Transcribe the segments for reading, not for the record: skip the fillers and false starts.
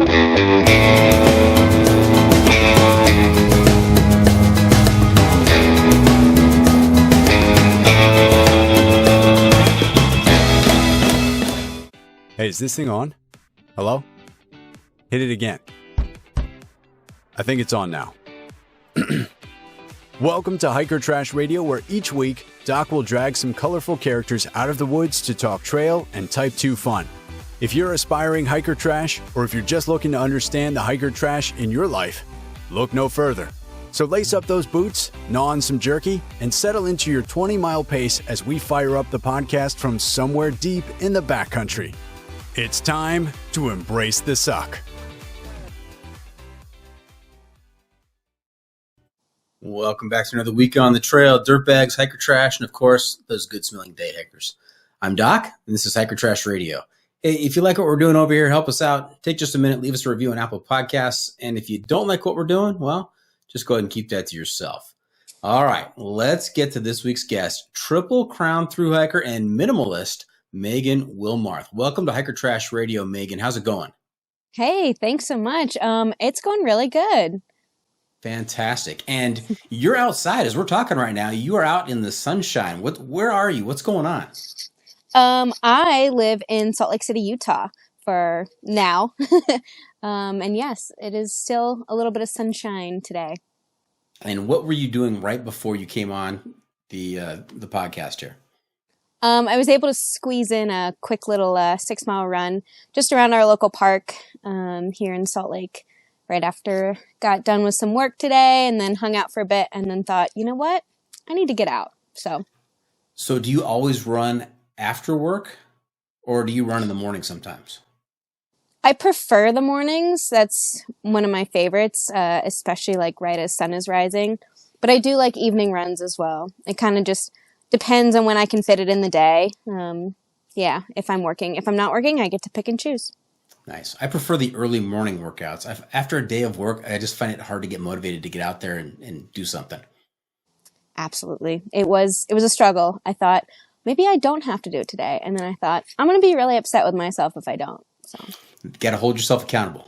Hey, is this thing on? Hello? Hit it again. I think it's on now. Welcome to Hiker Trash Radio, where each week, Doc will drag some colorful characters out of the woods to talk trail and Type 2 fun. If you're aspiring hiker trash, or if you're just looking to understand the hiker trash in your life, look no further. So lace up those boots, gnaw on some jerky, and settle into your 20-mile pace as we fire up the podcast from somewhere deep in the backcountry. It's time to embrace the suck. Welcome back to another week on the trail. Dirtbags, hiker trash, and of course, those good-smelling day hikers. I'm Doc, and this is Hiker Trash Radio. Hey, if you like what we're doing over here, help us out. Take just a minute, leave us a review on Apple Podcasts. And if you don't like what we're doing, well, just go ahead and keep that to yourself. All right, let's get to this week's guest, Triple Crown thru hiker and minimalist, Megan Wilmarth. Welcome to Hiker Trash Radio, Megan. How's it going? Hey, thanks so much. It's going really good. Fantastic. And you're outside as we're talking right now. You are out in the sunshine. Where are you? What's going on? I live in Salt Lake City, Utah for now. And yes, it is still a little bit of sunshine today. And what were you doing right before you came on the podcast here? I was able to squeeze in a quick little 6-mile run just around our local park here in Salt Lake right after got done with some work today, and then hung out for a bit and then thought, you know what? I need to get out. So do you always run after work, or do you run in the morning sometimes? I prefer the mornings. That's one of my favorites, especially like right as sun is rising. But I do like evening runs as well. It kind of just depends on when I can fit it in the day. Yeah, if I'm working. If I'm not working, I get to pick and choose. Nice. I prefer the early morning workouts. After a day of work, I just find it hard to get motivated to get out there and do something. Absolutely. It was a struggle. I thought, maybe I don't have to do it today. And then I thought, I'm going to be really upset with myself if I don't. So, got to hold yourself accountable.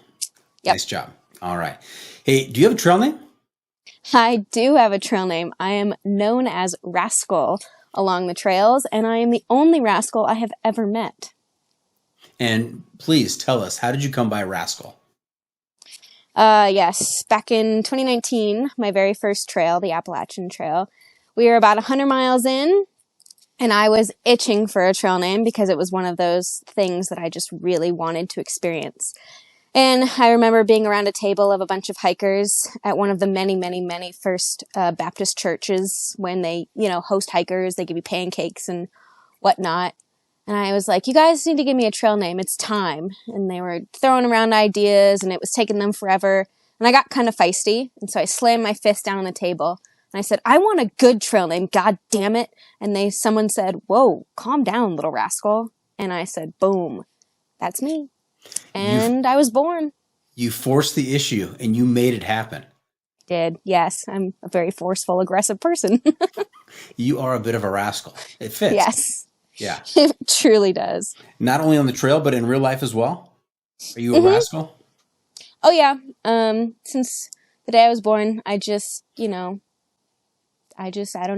Yep. Nice job. All right. Hey, do you have a trail name? I do have a trail name. I am known as Rascal along the trails, and I am the only Rascal I have ever met. And please tell us, how did you come by Rascal? Yes, back in 2019, my very first trail, the Appalachian Trail, we were about 100 miles in, and I was itching for a trail name because it was one of those things that I just really wanted to experience. And I remember being around a table of a bunch of hikers at one of the many, many, many first Baptist churches when they, host hikers. They give you pancakes and whatnot. And I was like, you guys need to give me a trail name. It's time. And they were throwing around ideas, and it was taking them forever. And I got kind of feisty. And so I slammed my fist down on the table. And I said, I want a good trail name. God damn it. And someone said, whoa, calm down, little rascal. And I said, boom, that's me. And I was born. You forced the issue and you made it happen. Did. Yes. I'm a very forceful, aggressive person. You are a bit of a rascal. It fits. Yes. Yeah. It truly does. Not only on the trail, but in real life as well. Are you a rascal? Oh, yeah. Since the day I was born, I don't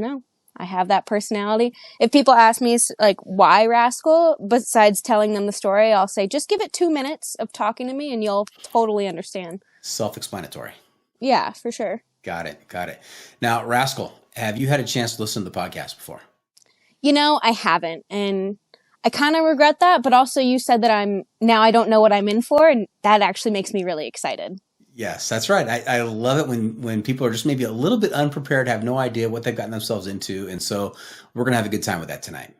know. I have that personality. If people ask me, like, why Rascal, besides telling them the story, I'll say, just give it 2 minutes of talking to me and you'll totally understand. Self-explanatory. Yeah, for sure. Got it. Now, Rascal, have you had a chance to listen to the podcast before? I haven't. And I kind of regret that, but also you said that I don't know what I'm in for, and that actually makes me really excited. Yes, that's right. I love it when people are just maybe a little bit unprepared, have no idea what they've gotten themselves into. And so we're going to have a good time with that tonight.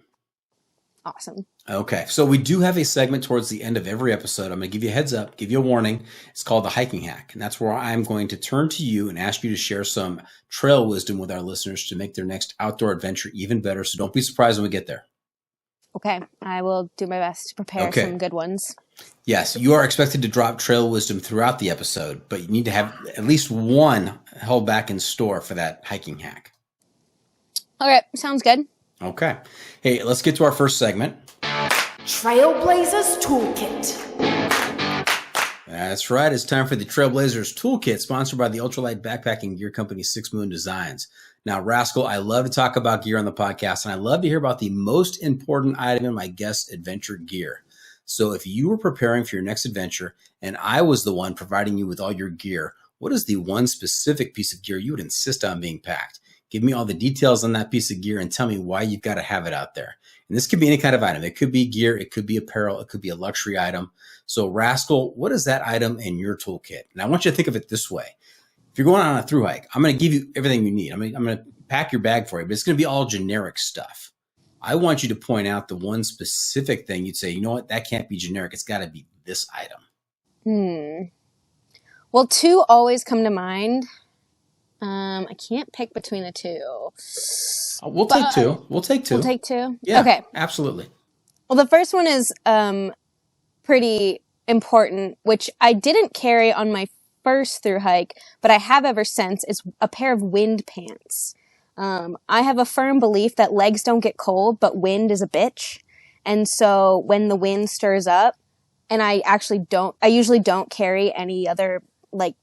Awesome. Okay. So we do have a segment towards the end of every episode. I'm going to give you a heads up, give you a warning. It's called the hiking hack. And that's where I'm going to turn to you and ask you to share some trail wisdom with our listeners to make their next outdoor adventure even better. So don't be surprised when we get there. Okay. I will do my best to prepare some good ones. Yes, you are expected to drop trail wisdom throughout the episode, but you need to have at least one held back in store for that hiking hack. All right, sounds good. Okay. Hey, let's get to our first segment. Trailblazers Toolkit. That's right. It's time for the Trailblazers Toolkit, sponsored by the ultralight backpacking gear company 6 Moon Designs. Now, Rascal, I love to talk about gear on the podcast, and I love to hear about the most important item in my guest's adventure gear. So if you were preparing for your next adventure and I was the one providing you with all your gear, what is the one specific piece of gear you would insist on being packed? Give me all the details on that piece of gear and tell me why you've got to have it out there. And this could be any kind of item. It could be gear. It could be apparel. It could be a luxury item. So Rascal, what is that item in your toolkit? And I want you to think of it this way. If you're going on a thru hike, I'm going to give you everything you need. I'm going to pack your bag for you, but it's going to be all generic stuff. I want you to point out the one specific thing you'd say, you know what, that can't be generic. It's got to be this item. Well, two always come to mind. I can't pick between the two. We'll take two. We'll take two? Yeah, okay. Absolutely. Well, the first one is pretty important, which I didn't carry on my first thru hike, but I have ever since, is a pair of wind pants. I have a firm belief that legs don't get cold, but wind is a bitch. And so when the wind stirs up, and I usually don't carry any other like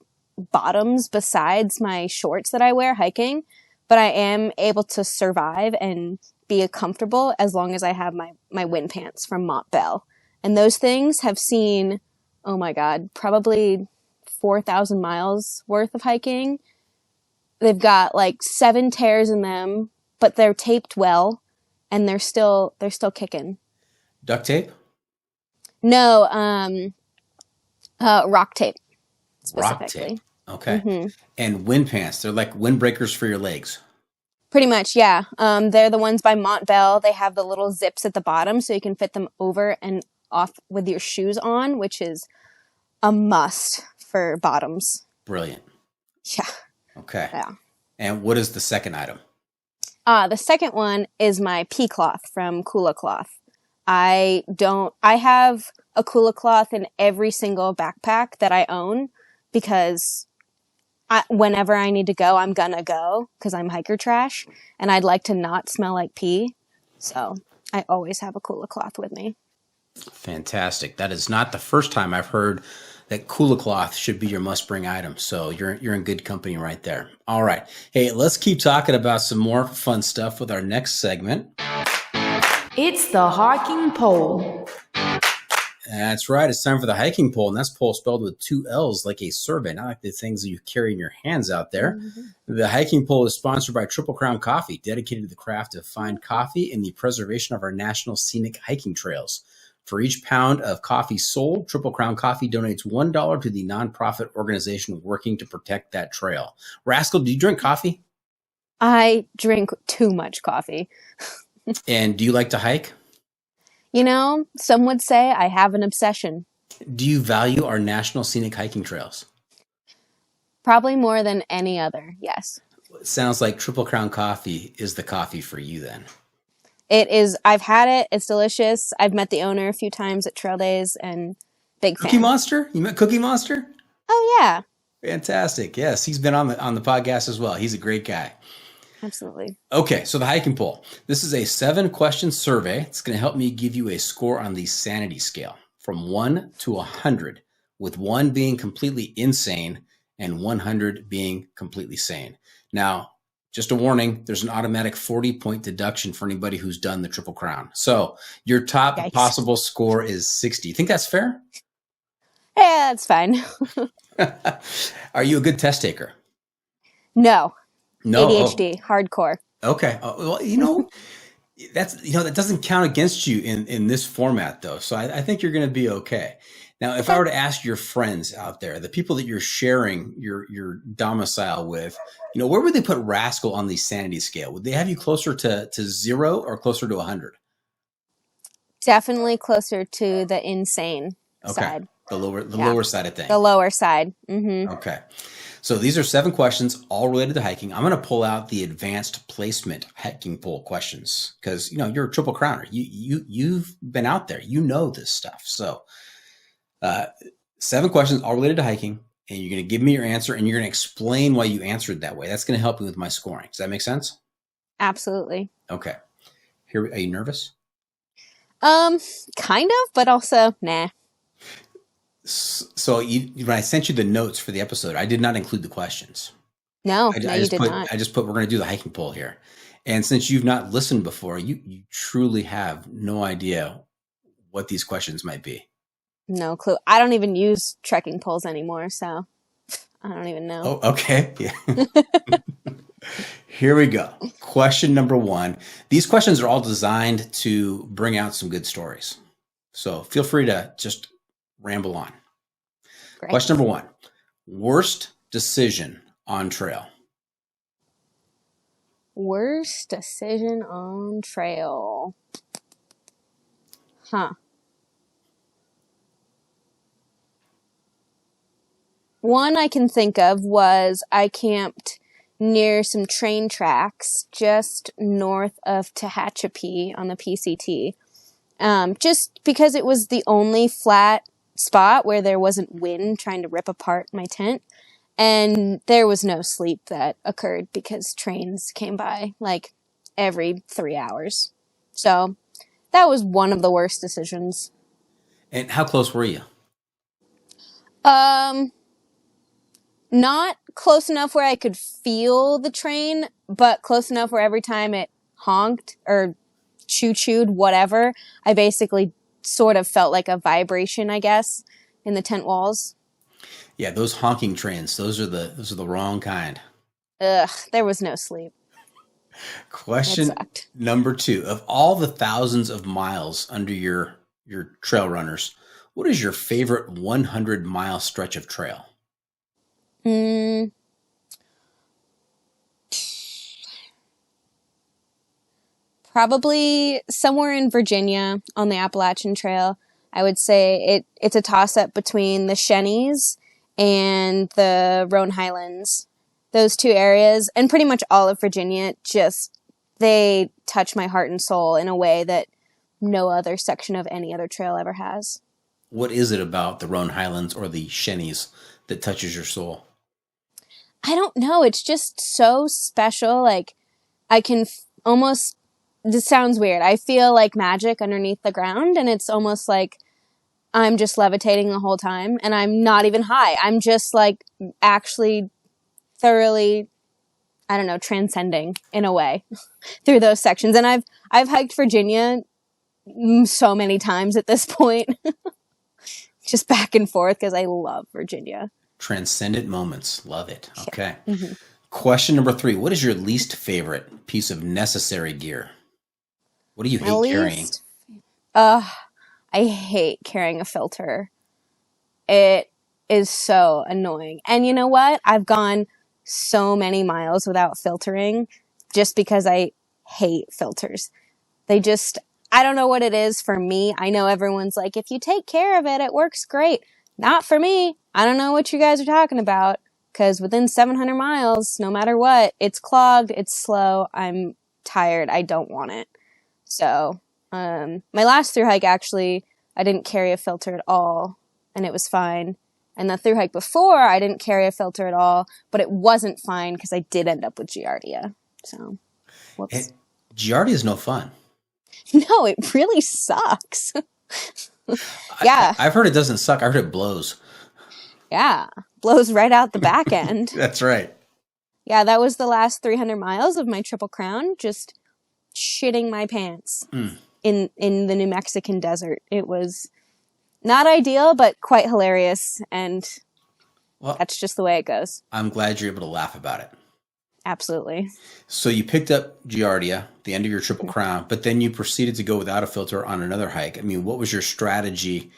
bottoms besides my shorts that I wear hiking, but I am able to survive and be comfortable as long as I have my wind pants from Montbell. And those things have seen, oh my God, probably 4,000 miles worth of hiking. They've got like 7 tears in them, but they're taped well, and they're still kicking. Duct tape? No, rock tape specifically. Rock tape. Okay. And wind pants, they're like windbreakers for your legs. Pretty much, yeah. They're the ones by Montbell. They have the little zips at the bottom so you can fit them over and off with your shoes on, which is a must for bottoms. Brilliant. Yeah. Okay. Yeah. And what is the second item? The second one is my pea cloth from Kula Cloth. I have a Kula Cloth in every single backpack that I own because whenever I need to go, I'm gonna go because I'm hiker trash and I'd like to not smell like pee. So I always have a Kula Cloth with me. Fantastic. That is not the first time I've heard that Kula Cloth should be your must-bring item. So you're in good company right there. All right. Hey, let's keep talking about some more fun stuff with our next segment. It's the hiking pole. That's right. It's time for the hiking pole, and that's pole spelled with 2 L's like a survey, not like the things that you carry in your hands out there. The hiking pole is sponsored by Triple Crown Coffee, dedicated to the craft of fine coffee and the preservation of our national scenic hiking trails. For each pound of coffee sold, Triple Crown Coffee donates $1 to the nonprofit organization working to protect that trail. Rascal, do you drink coffee? I drink too much coffee. And do you like to hike? You know, some would say I have an obsession. Do you value our national scenic hiking trails? Probably more than any other, yes. It sounds like Triple Crown Coffee is the coffee for you then. It is. I've had it. It's delicious. I've met the owner a few times at trail days and big fan. Cookie Monster? You met Cookie Monster? Oh, yeah. Fantastic. Yes, he's been on the podcast as well. He's a great guy. Absolutely. Okay, so the hiking pole. This is a 7-question survey. It's going to help me give you a score on the sanity scale from 1 to 100, with 1 being completely insane and 100 being completely sane. Now, just a warning, there's an automatic 40-point deduction for anybody who's done the Triple Crown. So your top possible score is 60. You think that's fair? Yeah, that's fine. Are you a good test taker? No. No. ADHD, hardcore. Okay. Well, that doesn't count against you in this format, though. So I think you're going to be okay. Now, if I were to ask your friends out there, the people that you're sharing your domicile with, where would they put Rascal on the sanity scale? Would they have you closer to 0 or closer to 100? Definitely closer to the insane side. The lower side of things. The lower side. Mm-hmm. Okay. So these are 7 questions, all related to hiking. I'm going to pull out the advanced placement hiking pole questions because, you're a Triple Crowner. You've been out there. You know this stuff. So 7 questions, all related to hiking, and you're going to give me your answer, and you're going to explain why you answered that way. That's going to help me with my scoring. Does that make sense? Absolutely. Okay. Are you nervous? Kind of, but also, nah. So when I sent you the notes for the episode, I did not include the questions. No, I you just did put, not. I just put, we're going to do the hiking poll here. And since you've not listened before, you truly have no idea what these questions might be. No clue. I don't even use trekking poles anymore, so I don't even know. Oh, okay. Yeah. Here we go. Question number 1. These questions are all designed to bring out some good stories. So feel free to just ramble on. Great. Question number 1. Worst decision on trail? Worst decision on trail. Huh. One I can think of was I camped near some train tracks just north of Tehachapi on the PCT. Just because it was the only flat spot where there wasn't wind trying to rip apart my tent. And there was no sleep that occurred because trains came by like every 3 hours. So that was one of the worst decisions. And how close were you? Not close enough where I could feel the train, but close enough where every time it honked or choo-chooed, whatever, I basically sort of felt like a vibration, I guess, in the tent walls. Yeah, those honking trains, those are the wrong kind. Ugh, there was no sleep. Question number 2. Of all the thousands of miles under your trail runners, what is your favorite 100-mile stretch of trail? Probably somewhere in Virginia on the Appalachian Trail. I would say it's a toss-up between the Shennies and the Roan Highlands. Those two areas, and pretty much all of Virginia, just, they touch my heart and soul in a way that no other section of any other trail ever has. What is it about the Roan Highlands or the Shennies that touches your soul? I don't know. It's just so special. Like, I can almost, this sounds weird. I feel like magic underneath the ground, and it's almost like I'm just levitating the whole time, and I'm not even high. I'm just like actually thoroughly, I don't know, transcending in a way through those sections. And I've hiked Virginia so many times at this point, just back and forth because I love Virginia. Transcendent moments. Love it. Okay. Yeah. Mm-hmm. Question number 3. What is your least favorite piece of necessary gear? What do you hate carrying? I hate carrying a filter. It is so annoying. And you know what? I've gone so many miles without filtering just because I hate filters. They just, I don't know what it is for me. I know everyone's like, if you take care of it, it works great. Not for me. I don't know what you guys are talking about, because within 700 miles, no matter what, it's clogged, it's slow, I'm tired, I don't want it. So, my last thru hike, actually, I didn't carry a filter at all, and it was fine. And the thru hike before, I didn't carry a filter at all, but it wasn't fine because I did end up with giardia. So, whoops. And giardia is no fun. No, it really sucks. Yeah. I've heard it doesn't suck. I heard it blows. Yeah. Blows right out the back end. That's right. Yeah, that was the last 300 miles of my Triple Crown, just shitting my pants in the New Mexican desert. It was not ideal, but quite hilarious, and that's just the way it goes. I'm glad you're able to laugh about it. Absolutely. So you picked up giardia, the end of your Triple Crown, but then you proceeded to go without a filter on another hike. I mean, what was your strategy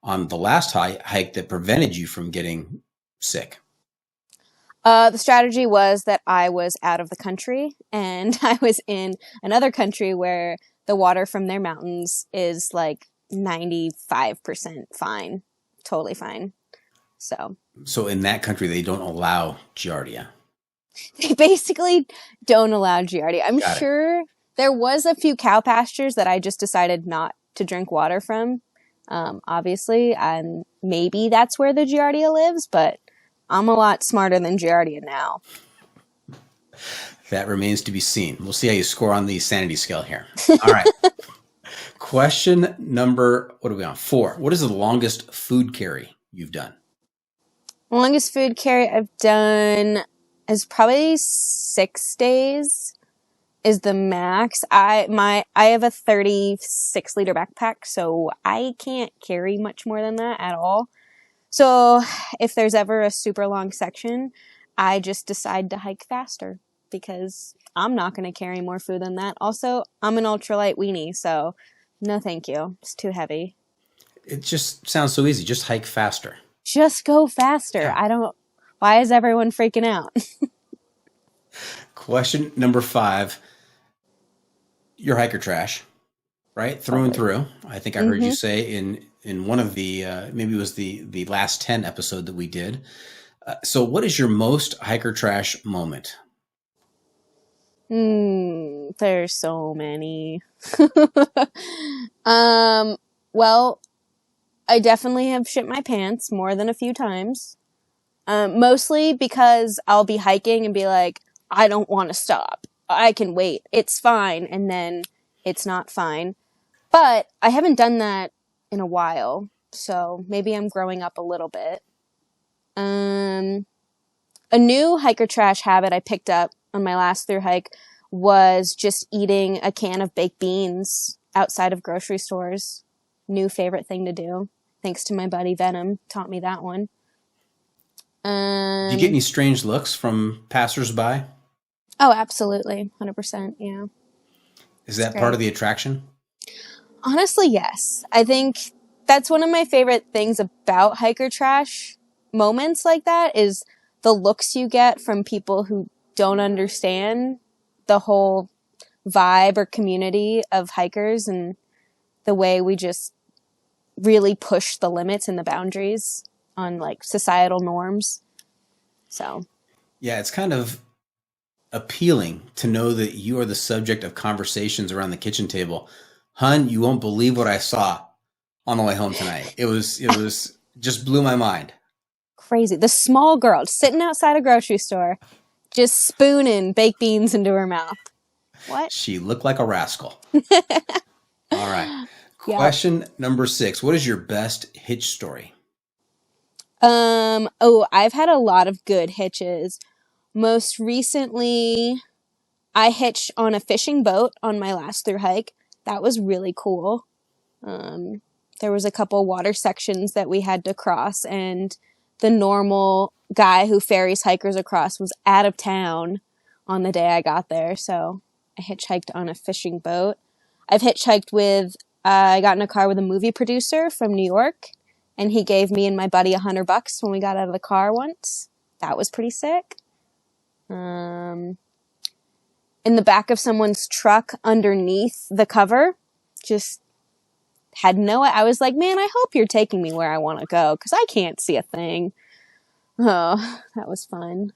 on the last hike that prevented you from getting sick? The strategy was that I was out of the country, and I was in another country where the water from their mountains is like 95% fine. Totally fine. So in that country, they don't allow giardia. They basically don't allow giardia. I'm sure there was a few cow pastures that I just decided not to drink water from, obviously, and maybe that's where the giardia lives, but I'm a lot smarter than giardia now. That remains to be seen. We'll see how you score on the sanity scale here. All right. Question number, what are we on? 4. What is the longest food carry you've done? Longest food carry I've done is probably 6 days is the max. I have a 36-liter backpack, so I can't carry much more than that at all. So if there's ever a super long section, I just decide to hike faster because I'm not going to carry more food than that. Also, I'm an ultralight weenie, so no thank you. It's too heavy. It just sounds so easy. Just hike faster. Just go faster. Yeah. Why is everyone freaking out? Question number 5. Your hiker trash, right? Through and through. I think I heard you say in one of the, maybe it was the last 10 episode that we did. So what is your most hiker trash moment? There's so many. Well, I definitely have shit my pants more than a few times. Mostly because I'll be hiking and be like, I don't want to stop. I can wait. It's fine. And then it's not fine. But I haven't done that in a while. So maybe I'm growing up a little bit. A new hiker trash habit I picked up on my last through hike was just eating a can of baked beans outside of grocery stores. New favorite thing to do. Thanks to my buddy Venom, taught me that one. Do you get any strange looks from passersby? Oh, absolutely. 100%. Yeah. Is that part of the attraction? Honestly, yes. I think that's one of my favorite things about hiker trash moments like that is the looks you get from people who don't understand the whole vibe or community of hikers and the way we just really push the limits and the boundaries on like societal norms. So, yeah, it's kind of appealing to know that you are the subject of conversations around the kitchen table. Hun, you won't believe what I saw on the way home tonight. It was just blew my mind. Crazy. The small girl sitting outside a grocery store, just spooning baked beans into her mouth. What? She looked like a rascal. All right. Question number 6. What is your best hitch story? I've had a lot of good hitches. Most recently, I hitched on a fishing boat on my last through hike. That was really cool. There was a couple water sections that we had to cross, and the normal guy who ferries hikers across was out of town on the day I got there, so I hitchhiked on a fishing boat. I've hitchhiked with, I got in a car with a movie producer from New York, and he gave me and my buddy $100 when we got out of the car once. That was pretty sick. In the back of someone's truck underneath the cover, just had I was like, man, I hope you're taking me where I want to go because I can't see a thing. Oh, that was fun.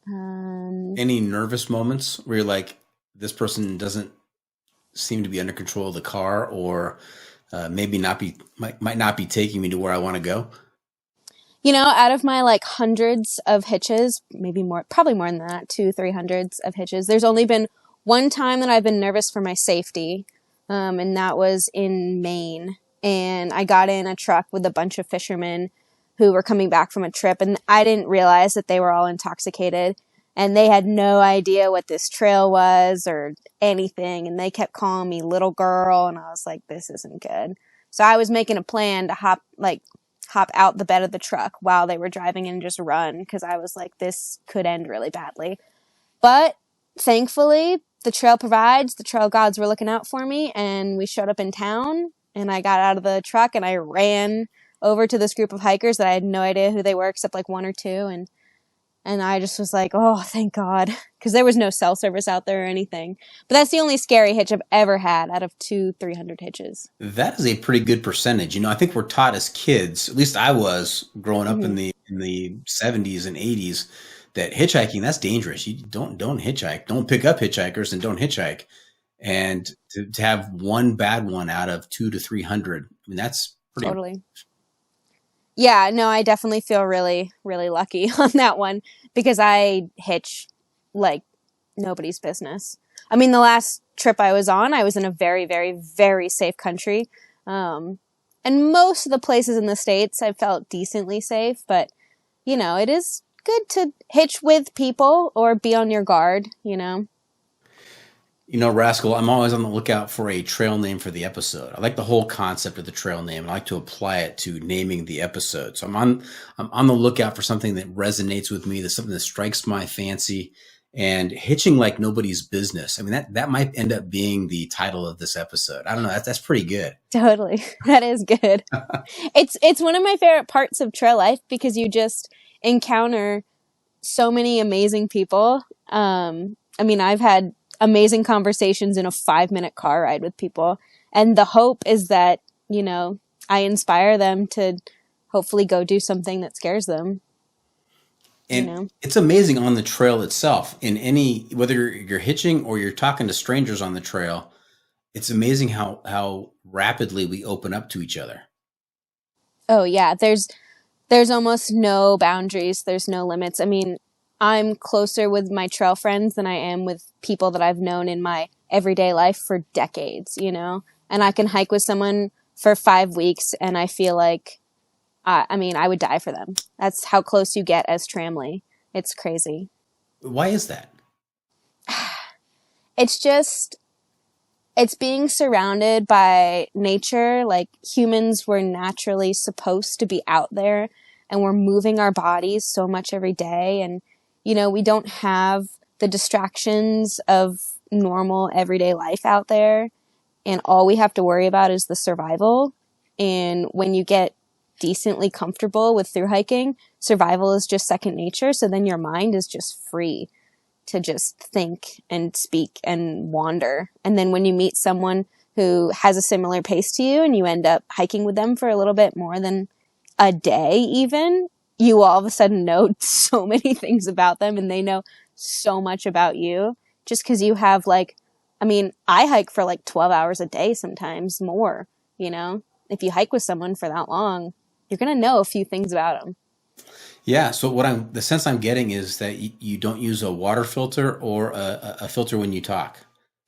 Any nervous moments where you're like, this person doesn't seem to be under control of the car, or maybe might not be taking me to where I want to go? You know, out of my like hundreds of hitches, maybe more, probably more than that, 200-300 of hitches, there's only been one time that I've been nervous for my safety. And that was in Maine. And I got in a truck with a bunch of fishermen who were coming back from a trip, and I didn't realize that they were all intoxicated. And they had no idea what this trail was or anything. And they kept calling me little girl. And I was like, this isn't good. So I was making a plan to hop out the bed of the truck while they were driving and just run. Because I was like, this could end really badly. But thankfully, the trail provides. The trail gods were looking out for me. And we showed up in town. And I got out of the truck and I ran over to this group of hikers that I had no idea who they were except like one or two. And I just was like, oh, thank God. Because there was no cell service out there or anything. But that's the only scary hitch I've ever had out of 200-300 hitches. That is a pretty good percentage. You know, I think we're taught as kids, at least I was growing up in the 70s and 80s, that hitchhiking, that's dangerous. You don't hitchhike. Don't pick up hitchhikers and don't hitchhike. And to have one bad one out of 200 to 300, I mean, that's pretty. Totally. Yeah, no, I definitely feel really, really lucky on that one because I hitch like nobody's business. I mean, the last trip I was on, I was in a very, very, very safe country. And most of the places in the States, I felt decently safe, but, you know, it is good to hitch with people or be on your guard, you know? You know, Rascal, I'm always on the lookout for a trail name for the episode. I like the whole concept of the trail name. I like to apply it to naming the episode. So I'm on the lookout for something that resonates with me, that's something that strikes my fancy. And hitching like nobody's business. I mean, that might end up being the title of this episode. I don't know. That's pretty good. Totally. That is good. It's one of my favorite parts of trail life because you just encounter so many amazing people. I mean, I've had amazing conversations in a 5-minute car ride with people. And the hope is that, you know, I inspire them to hopefully go do something that scares them. And you know? It's amazing on the trail itself. In any, whether you're hitching or you're talking to strangers on the trail, it's amazing how rapidly we open up to each other. Oh yeah, there's almost no boundaries. There's no limits. I mean, I'm closer with my trail friends than I am with people that I've known in my everyday life for decades, you know? And I can hike with someone for 5 weeks and I feel like, I mean, I would die for them. That's how close you get as tramley. It's crazy. Why is that? It's being surrounded by nature. Like humans were naturally supposed to be out there and we're moving our bodies so much every day. And, you know, we don't have the distractions of normal everyday life out there. And all we have to worry about is the survival. And when you get decently comfortable with through hiking, survival is just second nature. So then your mind is just free to just think and speak and wander. And then when you meet someone who has a similar pace to you and you end up hiking with them for a little bit more than a day even, you all of a sudden know so many things about them and they know so much about you just because you have like, I mean, I hike for like 12 hours a day, sometimes more, you know, if you hike with someone for that long, you're going to know a few things about them. Yeah. So the sense I'm getting is that you don't use a water filter or a filter when you talk.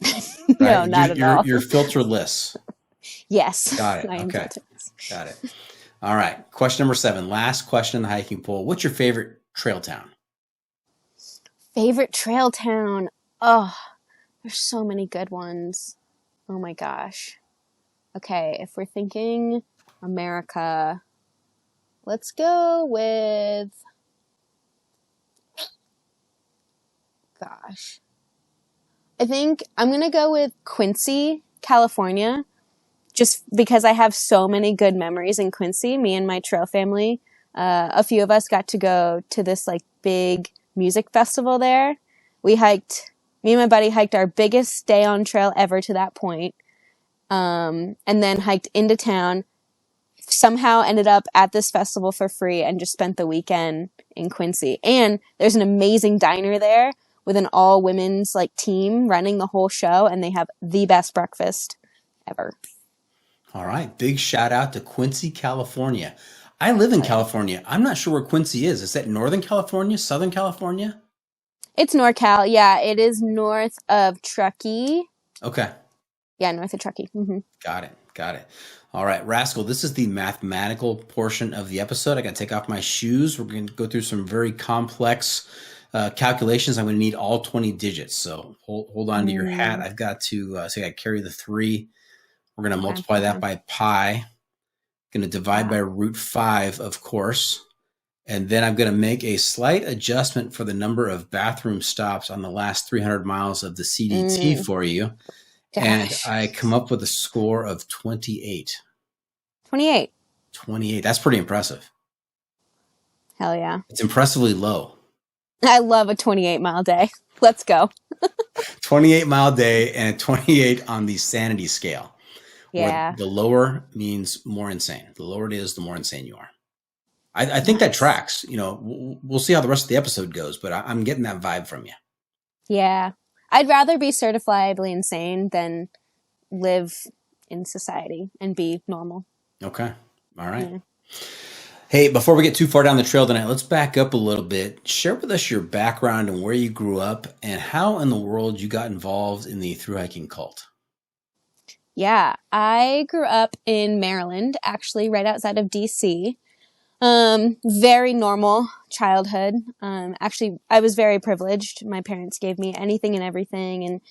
Right? No, not at all. You're filterless. Yes. Got it. I am Okay. filterless. Got it. All right. Question number 7. Last question in the hiking poll. What's your favorite trail town? Favorite trail town? Oh, there's so many good ones. Oh my gosh. Okay. If we're thinking America, let's go with, gosh, I think I'm going to go with Quincy, California, just because I have so many good memories in Quincy. Me and my trail family, a few of us got to go to this like big music festival there. Me and my buddy hiked our biggest day on trail ever to that point. And then hiked into town, somehow ended up at this festival for free and just spent the weekend in Quincy. And there's an amazing diner there with an all women's like team running the whole show. And they have the best breakfast ever. All right. Big shout out to Quincy, California. I live in California. I'm not sure where Quincy is. Is that Northern California, Southern California? It's NorCal. Yeah, it is north of Truckee. Okay. Yeah, north of Truckee. Mm-hmm. Got it. All right, Rascal, this is the mathematical portion of the episode. I got to take off my shoes. We're going to go through some very complex calculations. I'm going to need all 20 digits. So hold on to your hat. I've got to say I carry the 3. We're going to multiply that by pi. Going to divide by root 5, of course. And then I'm going to make a slight adjustment for the number of bathroom stops on the last 300 miles of the CDT for you. Gosh. And I come up with a score of 28. 28. That's pretty impressive. Hell yeah. It's impressively low. I love a 28-mile day. Let's go. 28-mile day and a 28 on the sanity scale. Yeah. The lower means more insane. The lower it is, the more insane you are. I think that tracks. You know, we'll see how the rest of the episode goes, but I'm getting that vibe from you. Yeah. I'd rather be certifiably insane than live in society and be normal. Okay. All right. Yeah. Hey, before we get too far down the trail tonight, let's back up a little bit. Share with us your background and where you grew up and how in the world you got involved in the thru hiking cult. Yeah, I grew up in Maryland, actually right outside of DC. Very normal childhood. Actually, I was very privileged. My parents gave me anything and everything, and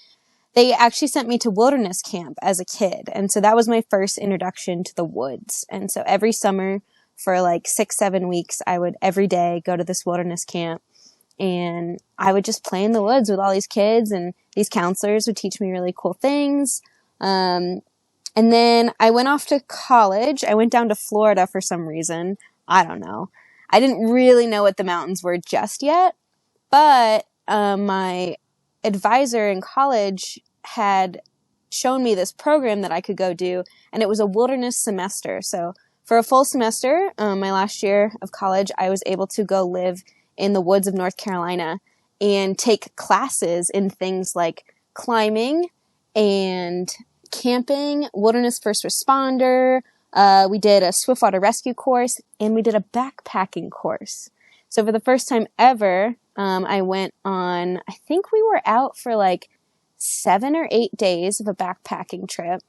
they actually sent me to wilderness camp as a kid. And so that was my first introduction to the woods. And so every summer for like 6, 7 weeks, I would every day go to this wilderness camp, and I would just play in the woods with all these kids, and these counselors would teach me really cool things. Um, and then I went off to college. I went down to Florida for some reason. I don't know. I didn't really know what the mountains were just yet, but my advisor in college had shown me this program that I could go do, and it was a wilderness semester. So for a full semester, my last year of college, I was able to go live in the woods of North Carolina and take classes in things like climbing and camping, wilderness first responder. We did a swiftwater rescue course, and we did a backpacking course. So for the first time ever, I went on, I think we were out for like 7 or 8 days of a backpacking trip,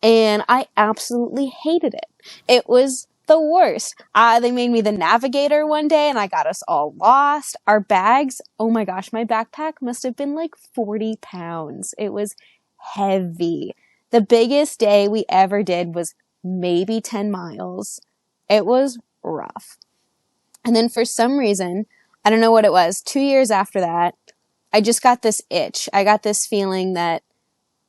and I absolutely hated it. It was the worst. They made me the navigator one day, and I got us all lost. Our bags, oh my gosh, my backpack must have been like 40 pounds. It was heavy. The biggest day we ever did was maybe 10 miles. It was rough. And then for some reason, I don't know what it was, 2 years after that, I just got this itch. I got this feeling that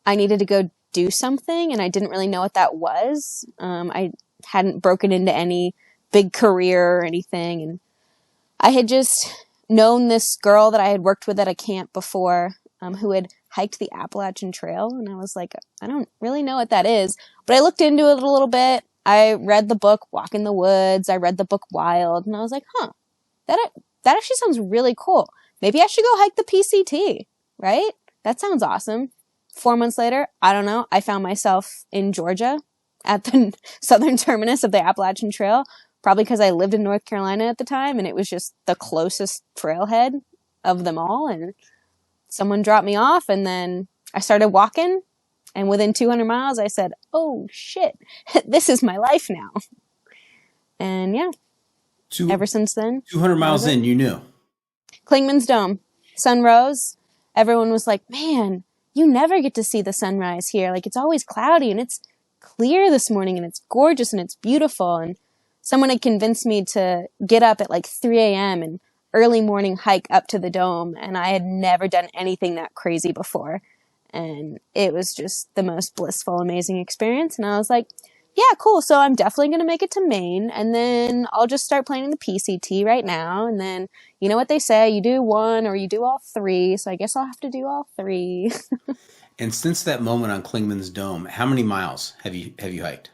I needed to go do something, and I didn't really know what that was. I hadn't broken into any big career or anything, and I had just known this girl that I had worked with at a camp before, who had hiked the Appalachian Trail, and I was like, I don't really know what that is, but I looked into it a little bit. I read the book Walk in the Woods. I read the book Wild, and I was like, that actually sounds really cool. Maybe I should go hike the PCT, right? That sounds awesome. 4 months later, I don't know, I found myself in Georgia at the southern terminus of the Appalachian Trail, probably because I lived in North Carolina at the time, and it was just the closest trailhead of them all, and someone dropped me off, and then I started walking, and within 200 miles, I said, oh shit, this is my life now. And yeah, ever since then. 200 miles in, you knew. Clingman's Dome. Sun rose. Everyone was like, man, you never get to see the sunrise here. Like, it's always cloudy, and it's clear this morning, and it's gorgeous, and it's beautiful. And someone had convinced me to get up at like 3 a.m. and early morning hike up to the dome, and I had never done anything that crazy before. And it was just the most blissful, amazing experience. And I was like, yeah, cool. So I'm definitely going to make it to Maine, and then I'll just start planning the PCT right now. And then, you know what they say, you do one or you do all three. So I guess I'll have to do all three. And since that moment on Clingman's Dome, how many miles have you hiked?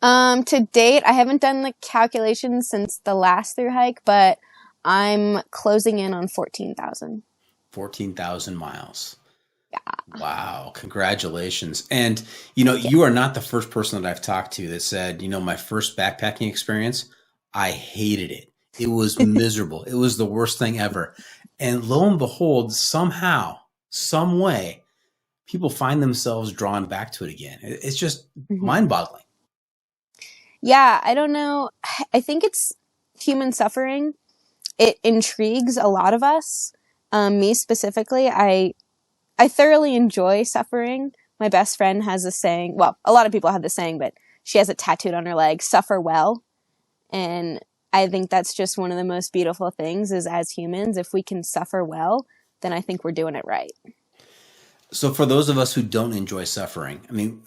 To date, I haven't done the calculations since the last through hike, but I'm closing in on 14,000. 14,000 miles. Yeah. Wow. Congratulations. And, you are not the first person that I've talked to that said, my first backpacking experience, I hated it. It was miserable. It was the worst thing ever. And lo and behold, somehow, some way, people find themselves drawn back to it again. It's just mind-boggling. Yeah, I don't know. I think it's human suffering. It intrigues a lot of us. Me specifically, I thoroughly enjoy suffering. My best friend has a saying, well, a lot of people have the saying, but she has it tattooed on her leg, suffer well. And I think that's just one of the most beautiful things is as humans, if we can suffer well, then I think we're doing it right. So for those of us who don't enjoy suffering, I mean,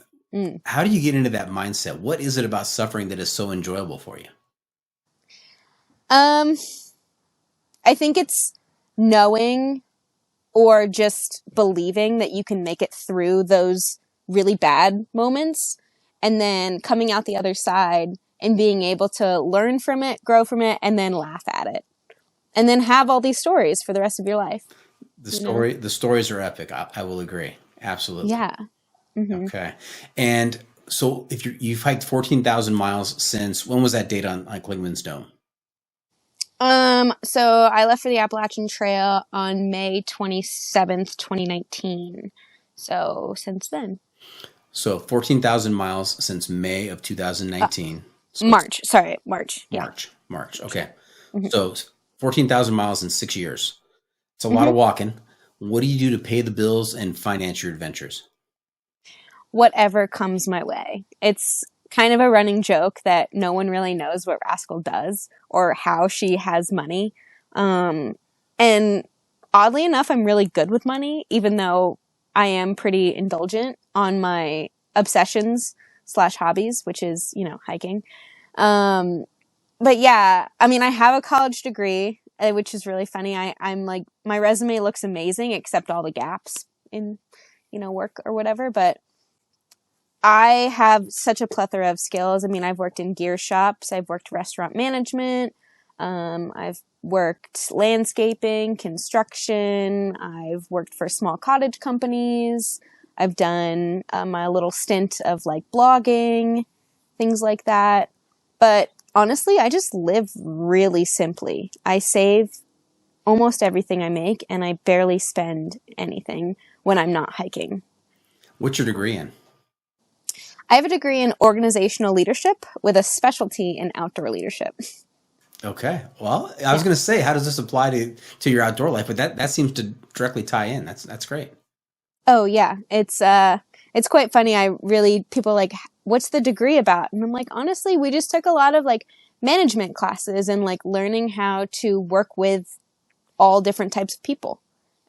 how do you get into that mindset? What is it about suffering that is so enjoyable for you? I think it's knowing or just believing that you can make it through those really bad moments and then coming out the other side and being able to learn from it, grow from it, and then laugh at it. And then have all these stories for the rest of your life. The stories are epic. I will agree. Absolutely. Yeah. Mm-hmm. Okay. And so if you've hiked 14,000 miles since, when was that date on Clingman's Dome? So I left for the Appalachian Trail on May 27th, 2019. So since then. So 14,000 miles since May of 2019. So it's March. Sorry, March. Yeah. March. Okay. hmm So 14,000 miles in 6 years. It's a lot hmm of walking. What do you do to pay the bills and finance your adventures? Whatever comes my way. It's kind of a running joke that no one really knows what Rascal does or how she has money. And oddly enough, I'm really good with money, even though I am pretty indulgent on my obsessions slash hobbies, which is, hiking. But yeah, I mean, I have a college degree, which is really funny. I'm like, my resume looks amazing, except all the gaps in, work or whatever. But I have such a plethora of skills. I mean, I've worked in gear shops, I've worked restaurant management, I've worked landscaping, construction, I've worked for small cottage companies, I've done my little stint of like blogging, things like that. But honestly, I just live really simply. I save almost everything I make, and I barely spend anything when I'm not hiking. What's your degree in? I have a degree in organizational leadership with a specialty in outdoor leadership. Okay. Well, I was Yeah. going to say, how does this apply to your outdoor life? But that seems to directly tie in. That's great. Oh yeah, it's quite funny. People are like, what's the degree about? And I'm like, honestly, we just took a lot of like management classes and like learning how to work with all different types of people.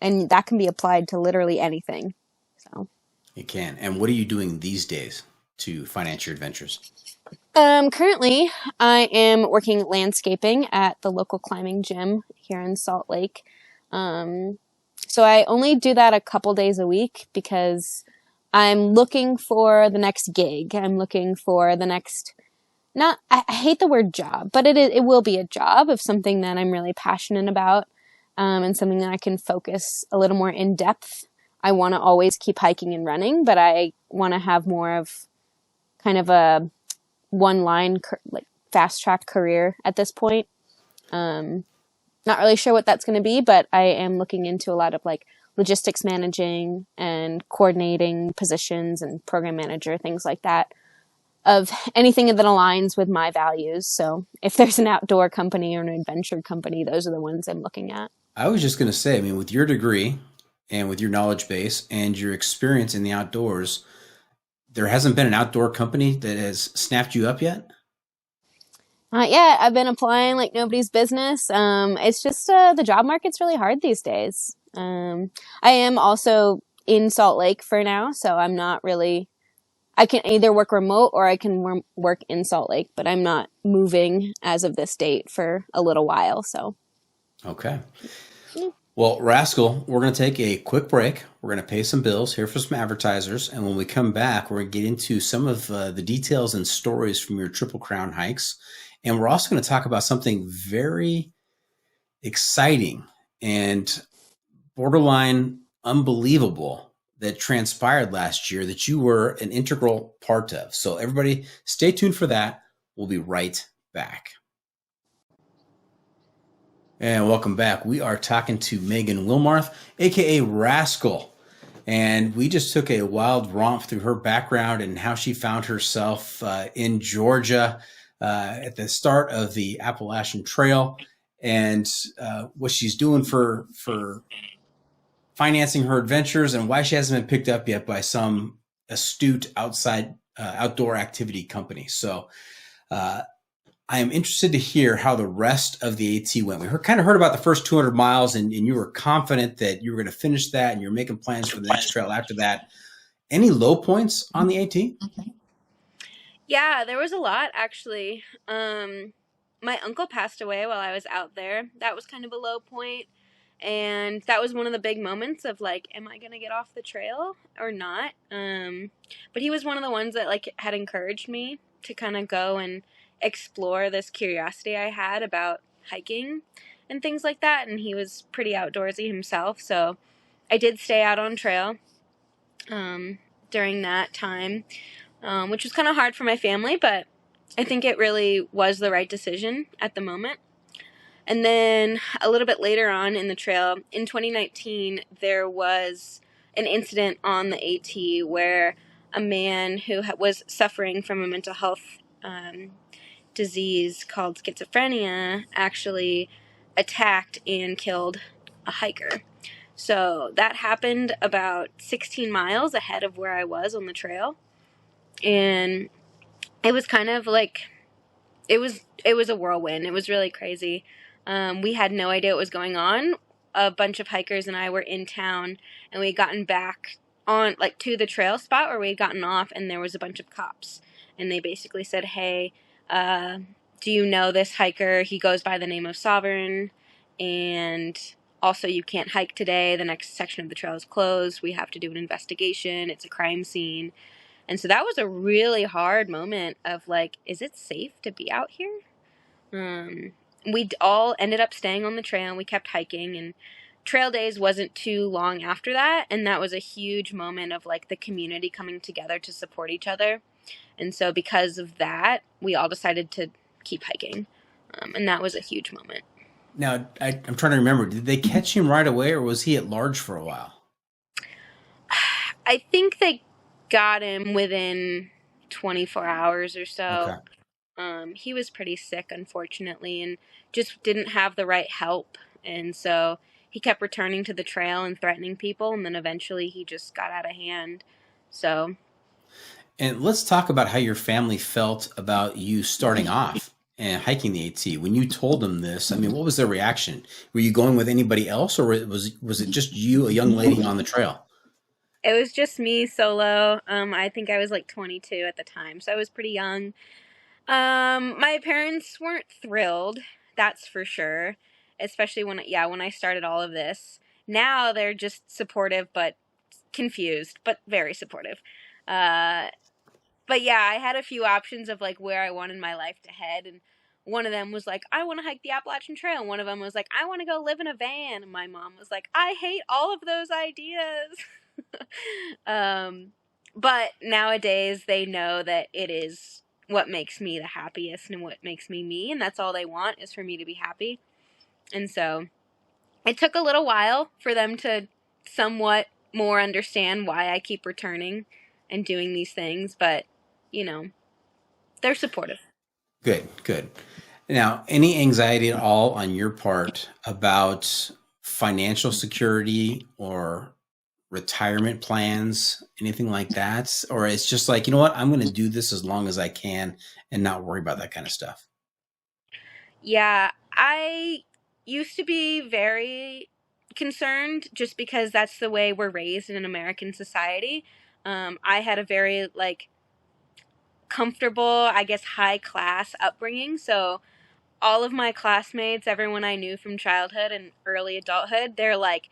And that can be applied to literally anything. So, You can. And what are you doing these days to finance your adventures? currently I am working landscaping at the local climbing gym here in Salt Lake. So I only do that a couple days a week because I'm looking for the next gig. I'm looking for the next, not, I hate the word job, but it will be a job of something that I'm really passionate about, and something that I can focus a little more in depth. I want to always keep hiking and running, but I want to have more of kind of a one line, like fast track career at this point. Not really sure what that's going to be, but I am looking into a lot of like logistics managing and coordinating positions and program manager, things like that, of anything that aligns with my values. So if there's an outdoor company or an adventure company, those are the ones I'm looking at. I was just going to say, I mean, with your degree and with your knowledge base and your experience in the outdoors, there hasn't been an outdoor company that has snapped you up yet? Yeah, I've been applying like nobody's business. It's just the job market's really hard these days. I am also in Salt Lake for now, so I'm not really. I can either work remote or I can work in Salt Lake, but I'm not moving as of this date for a little while. So, Okay. yeah. Well, Rascal, we're going to take a quick break. We're going to pay some bills, hear from some advertisers, and when we come back, we're going to get into some of the details and stories from your Triple Crown hikes. And we're also going to talk about something very exciting and borderline unbelievable that transpired last year that you were an integral part of. So everybody stay tuned for that. We'll be right back. And welcome back. We are talking to Megan Wilmarth, aka Rascal. And we just took a wild romp through her background and how she found herself in Georgia at the start of the Appalachian Trail, and what she's doing for financing her adventures, and why she hasn't been picked up yet by some astute outdoor activity company. So I am interested to hear how the rest of the AT went. We kind of heard about the first 200 miles, and you were confident that you were going to finish that, and you're making plans for the next trail after that. Any low points on the AT? Yeah, there was a lot actually. My uncle passed away while I was out there. That was kind of a low point. And that was one of the big moments of like, am I going to get off the trail or not? But he was one of the ones that like had encouraged me to kind of go and explore this curiosity I had about hiking and things like that. And he was pretty outdoorsy himself. So I did stay out on trail during that time, which was kind of hard for my family, but I think it really was the right decision at the moment. And then a little bit later on in the trail, in 2019, there was an incident on the AT where a man who was suffering from a mental health disease called schizophrenia actually attacked and killed a hiker. So that happened about 16 miles ahead of where I was on the trail. And it was kind of like, it was a whirlwind. It was really crazy. We had no idea what was going on. A bunch of hikers and I were in town, and we had gotten back on, like, to the trail spot where we had gotten off, and there was a bunch of cops. And they basically said, hey, do you know this hiker? He goes by the name of Sovereign, and also you can't hike today. The next section of the trail is closed. We have to do an investigation. It's a crime scene. And so that was a really hard moment of, like, is it safe to be out here? We all ended up staying on the trail, and we kept hiking, and trail days wasn't too long after that, and that was a huge moment of, like, the community coming together to support each other. And so because of that, we all decided to keep hiking, and that was a huge moment. Now, I'm trying to remember, did they catch him right away, or was he at large for a while? I think they got him within 24 hours or so. Okay. He was pretty sick, unfortunately, and just didn't have the right help. And so he kept returning to the trail and threatening people, and then eventually he just got out of hand. So. And let's talk about how your family felt about you starting off and hiking the AT. When you told them this, I mean, what was their reaction? Were you going with anybody else, or was it just you, a young lady on the trail? It was just me solo. I think I was like 22 at the time, so I was pretty young. My parents weren't thrilled, that's for sure, especially when I started all of this. Now they're just supportive, but confused, but very supportive. But yeah, I had a few options of, like, where I wanted my life to head, and one of them was like, I want to hike the Appalachian Trail, and one of them was like, I want to go live in a van, and my mom was like, I hate all of those ideas. But nowadays they know that it is what makes me the happiest and what makes me me, and that's all they want, is for me to be happy. And so it took a little while for them to somewhat more understand why I keep returning and doing these things, but they're supportive. Good. Now, any anxiety at all on your part about financial security or retirement plans, anything like that? Or it's just like, you know what, I'm going to do this as long as I can and not worry about that kind of stuff? Yeah, I used to be very concerned just because that's the way we're raised in an American society. I had a very, like, comfortable, I guess, high class upbringing. So all of my classmates, everyone I knew from childhood and early adulthood, they're, like,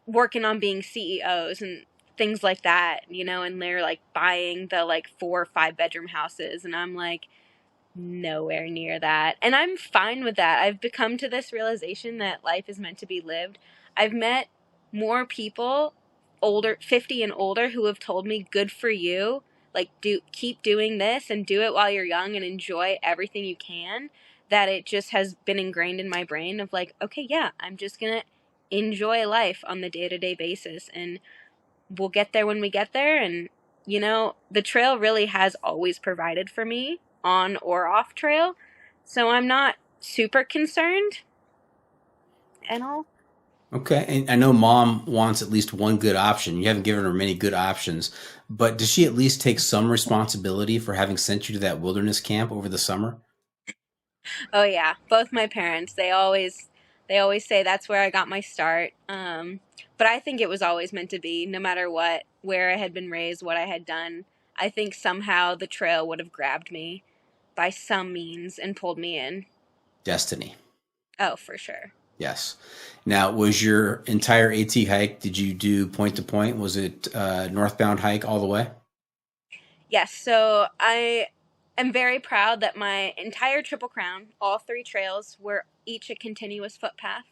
working on being CEOs and things like that, and they're, like, buying the, like, 4 or 5 bedroom houses. And I'm like, nowhere near that. And I'm fine with that. I've become to this realization that life is meant to be lived. I've met more people, 50 and older, who have told me, good for you. Like, keep doing this and do it while you're young and enjoy everything you can. That it just has been ingrained in my brain of, like, okay, yeah, I'm just going to enjoy life on the day-to-day basis, and we'll get there when we get there. And the trail really has always provided for me, on or off trail, so I'm not super concerned at all. Okay. And I know mom wants at least one good option. You haven't given her many good options, but does she at least take some responsibility for having sent you to that wilderness camp over the summer? Oh yeah, both my parents, they always say that's where I got my start. But I think it was always meant to be, no matter what, where I had been raised, what I had done. I think somehow the trail would have grabbed me by some means and pulled me in. Destiny. Oh, for sure. Yes. Now, was your entire AT hike, did you do point to point? Was it northbound hike all the way? Yes. So I am very proud that my entire Triple Crown, all 3 trails, were each a continuous footpath.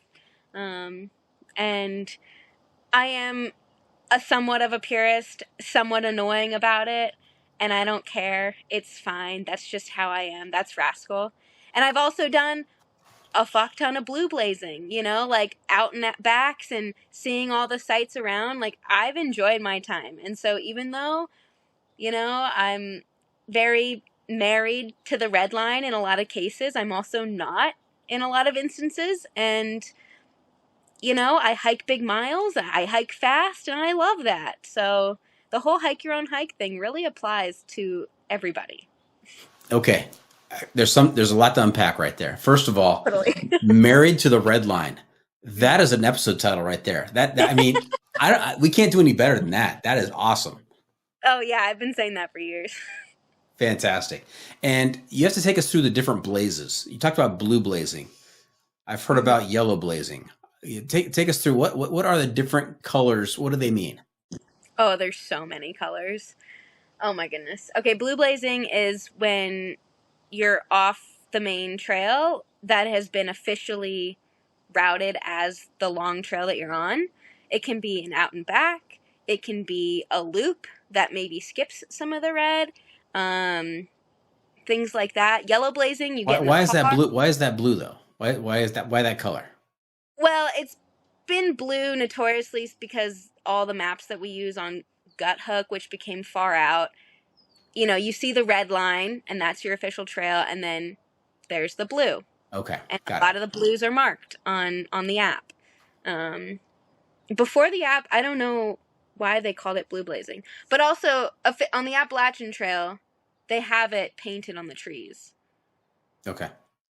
And I am somewhat of a purist, somewhat annoying about it, and I don't care. It's fine. That's just how I am. That's Rascal. And I've also done a fuck ton of blue blazing, like out and at backs and seeing all the sights around. Like, I've enjoyed my time. And so even though, I'm very married to the red line in a lot of cases. I'm also not in a lot of instances. And, I hike big miles, I hike fast, and I love that. So the whole hike your own hike thing really applies to everybody. Okay. There's a lot to unpack right there. First of all, Totally. married to the red line. That is an episode title right there. I mean, we can't do any better than that. That is awesome. Oh yeah, I've been saying that for years. Fantastic. And you have to take us through the different blazes. You talked about blue blazing. I've heard about yellow blazing. Take us through what are the different colors? What do they mean? Oh, there's so many colors. Oh my goodness. Okay, blue blazing is when you're off the main trail that has been officially routed as the long trail that you're on. It can be an out and back. It can be a loop that maybe skips some of the red. Things like that. Yellow blazing, you get. Why is that blue? Why is that blue though? Why that color? Well, it's been blue notoriously because all the maps that we use on Gut Hook, which became far out, you see the red line, and that's your official trail, and then there's the blue. Okay, and a lot of the blues are marked on the app. Before the app, I don't know why they called it blue blazing, but also on the Appalachian Trail, they have it painted on the trees. Okay.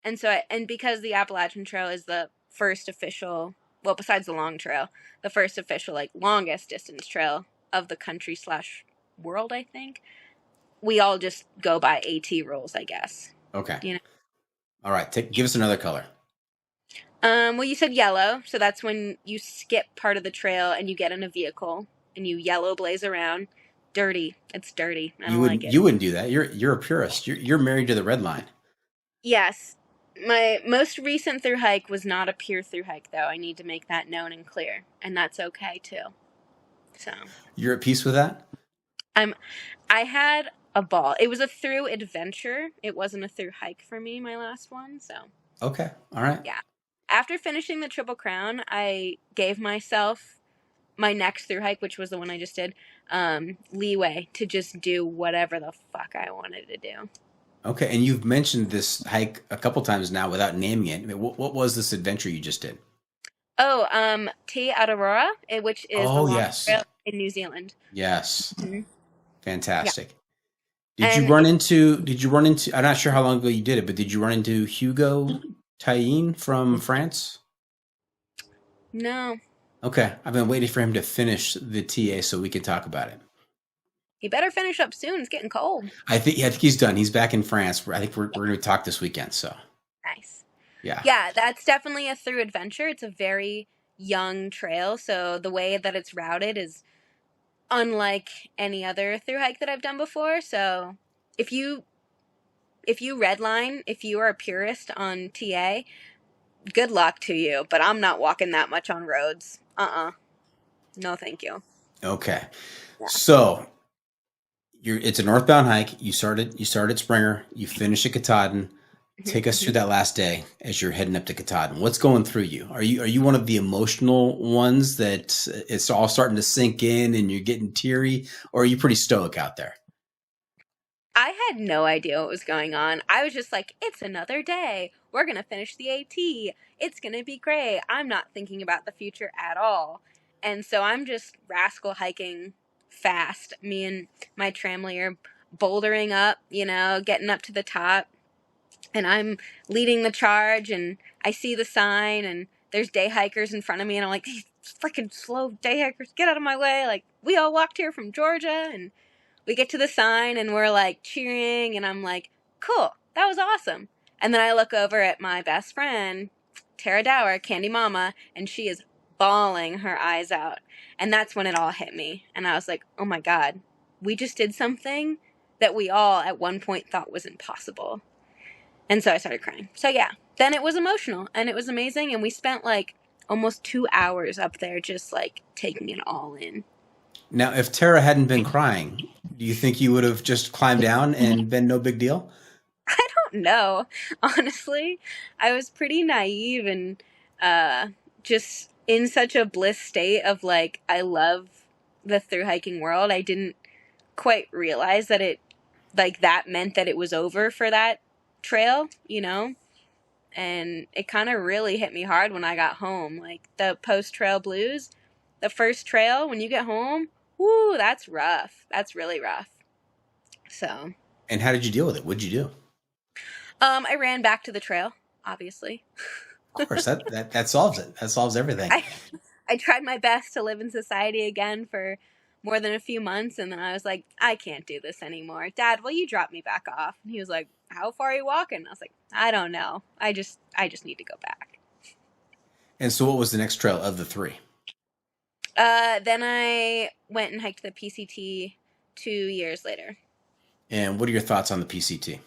And because the Appalachian Trail is the first official, well, besides the long trail, the first official longest distance trail of the country / world, I think. We all just go by AT rules, I guess. Okay. All right. Give us another color. Well, you said yellow, so that's when you skip part of the trail and you get in a vehicle and you yellow blaze around. Dirty. It's dirty. I don't like it. You wouldn't do that. You're a purist. You're married to the red line. Yes. My most recent through hike was not a pure through hike, though. I need to make that known and clear, and that's okay too. So you're at peace with that? I had a ball. It was a through adventure. It wasn't a through hike for me, my last one. So okay. All right. Yeah. After finishing the Triple Crown, I gave myself my next through hike, which was the one I just did, leeway to just do whatever the fuck I wanted to do. Okay, and you've mentioned this hike a couple times now without naming it. I mean, what was this adventure you just did? Oh, Te Aurora, which is the long trail in New Zealand. Yes. Mm-hmm. Fantastic. Yeah. Did you run into, I'm not sure how long ago you did it, but did you run into Hugo Taillin from France? No. Okay. I've been waiting for him to finish the TA so we can talk about it. He better finish up soon. It's getting cold. I think he's done. He's back in France. I think we're going to talk this weekend. So nice. Yeah. Yeah, that's definitely a through adventure. It's a very young trail, so the way that it's routed is unlike any other through hike that I've done before. So if you redline, if you are a purist on TA, good luck to you. But I'm not walking that much on roads. No, thank you. Okay. Yeah. So it's a northbound hike. You start at Springer. You finish at Katahdin. Take us through that last day as you're heading up to Katahdin. What's going through you? Are you one of the emotional ones that it's all starting to sink in and you're getting teary, or are you pretty stoic out there? I had no idea what was going on. I was just like, it's another day. We're going to finish the AT. It's going to be great. I'm not thinking about the future at all. And so I'm just Rascal hiking fast. Me and my tramley are bouldering up, getting up to the top. And I'm leading the charge, and I see the sign, and there's day hikers in front of me, and I'm like, these freaking slow day hikers, get out of my way. Like, we all walked here from Georgia, and we get to the sign, and we're like cheering, and I'm like, cool, that was awesome. And then I look over at my best friend, Tara Dower, Candy Mama, and she is bawling her eyes out. And that's when it all hit me. And I was like, oh my God, we just did something that we all at one point thought was impossible. And so I started crying. So yeah, then it was emotional and it was amazing. And we spent almost 2 hours up there just taking it all in. Now, if Tara hadn't been crying, do you think you would have just climbed down and been no big deal? I don't know. Honestly, I was pretty naive and just in such a bliss state of I love the thru hiking world. I didn't quite realize that it, like, that meant that it was over for that trail, you know? And it kind of really hit me hard when I got home. Like, the post-trail blues, the first trail, when you get home, whoo, that's rough. That's really rough. So. And how did you deal with it? What'd you do? I ran back to the trail, obviously. Of course, that solves it. That solves everything. I tried my best to live in society again for more than a few months, and then I was like, I can't do this anymore. Dad, will you drop me back off? And he was like, how far are you walking? I was like, I don't know. I just need to go back. And so what was the next trail of the 3? Then I went and hiked the PCT 2 years later. And what are your thoughts on the PCT?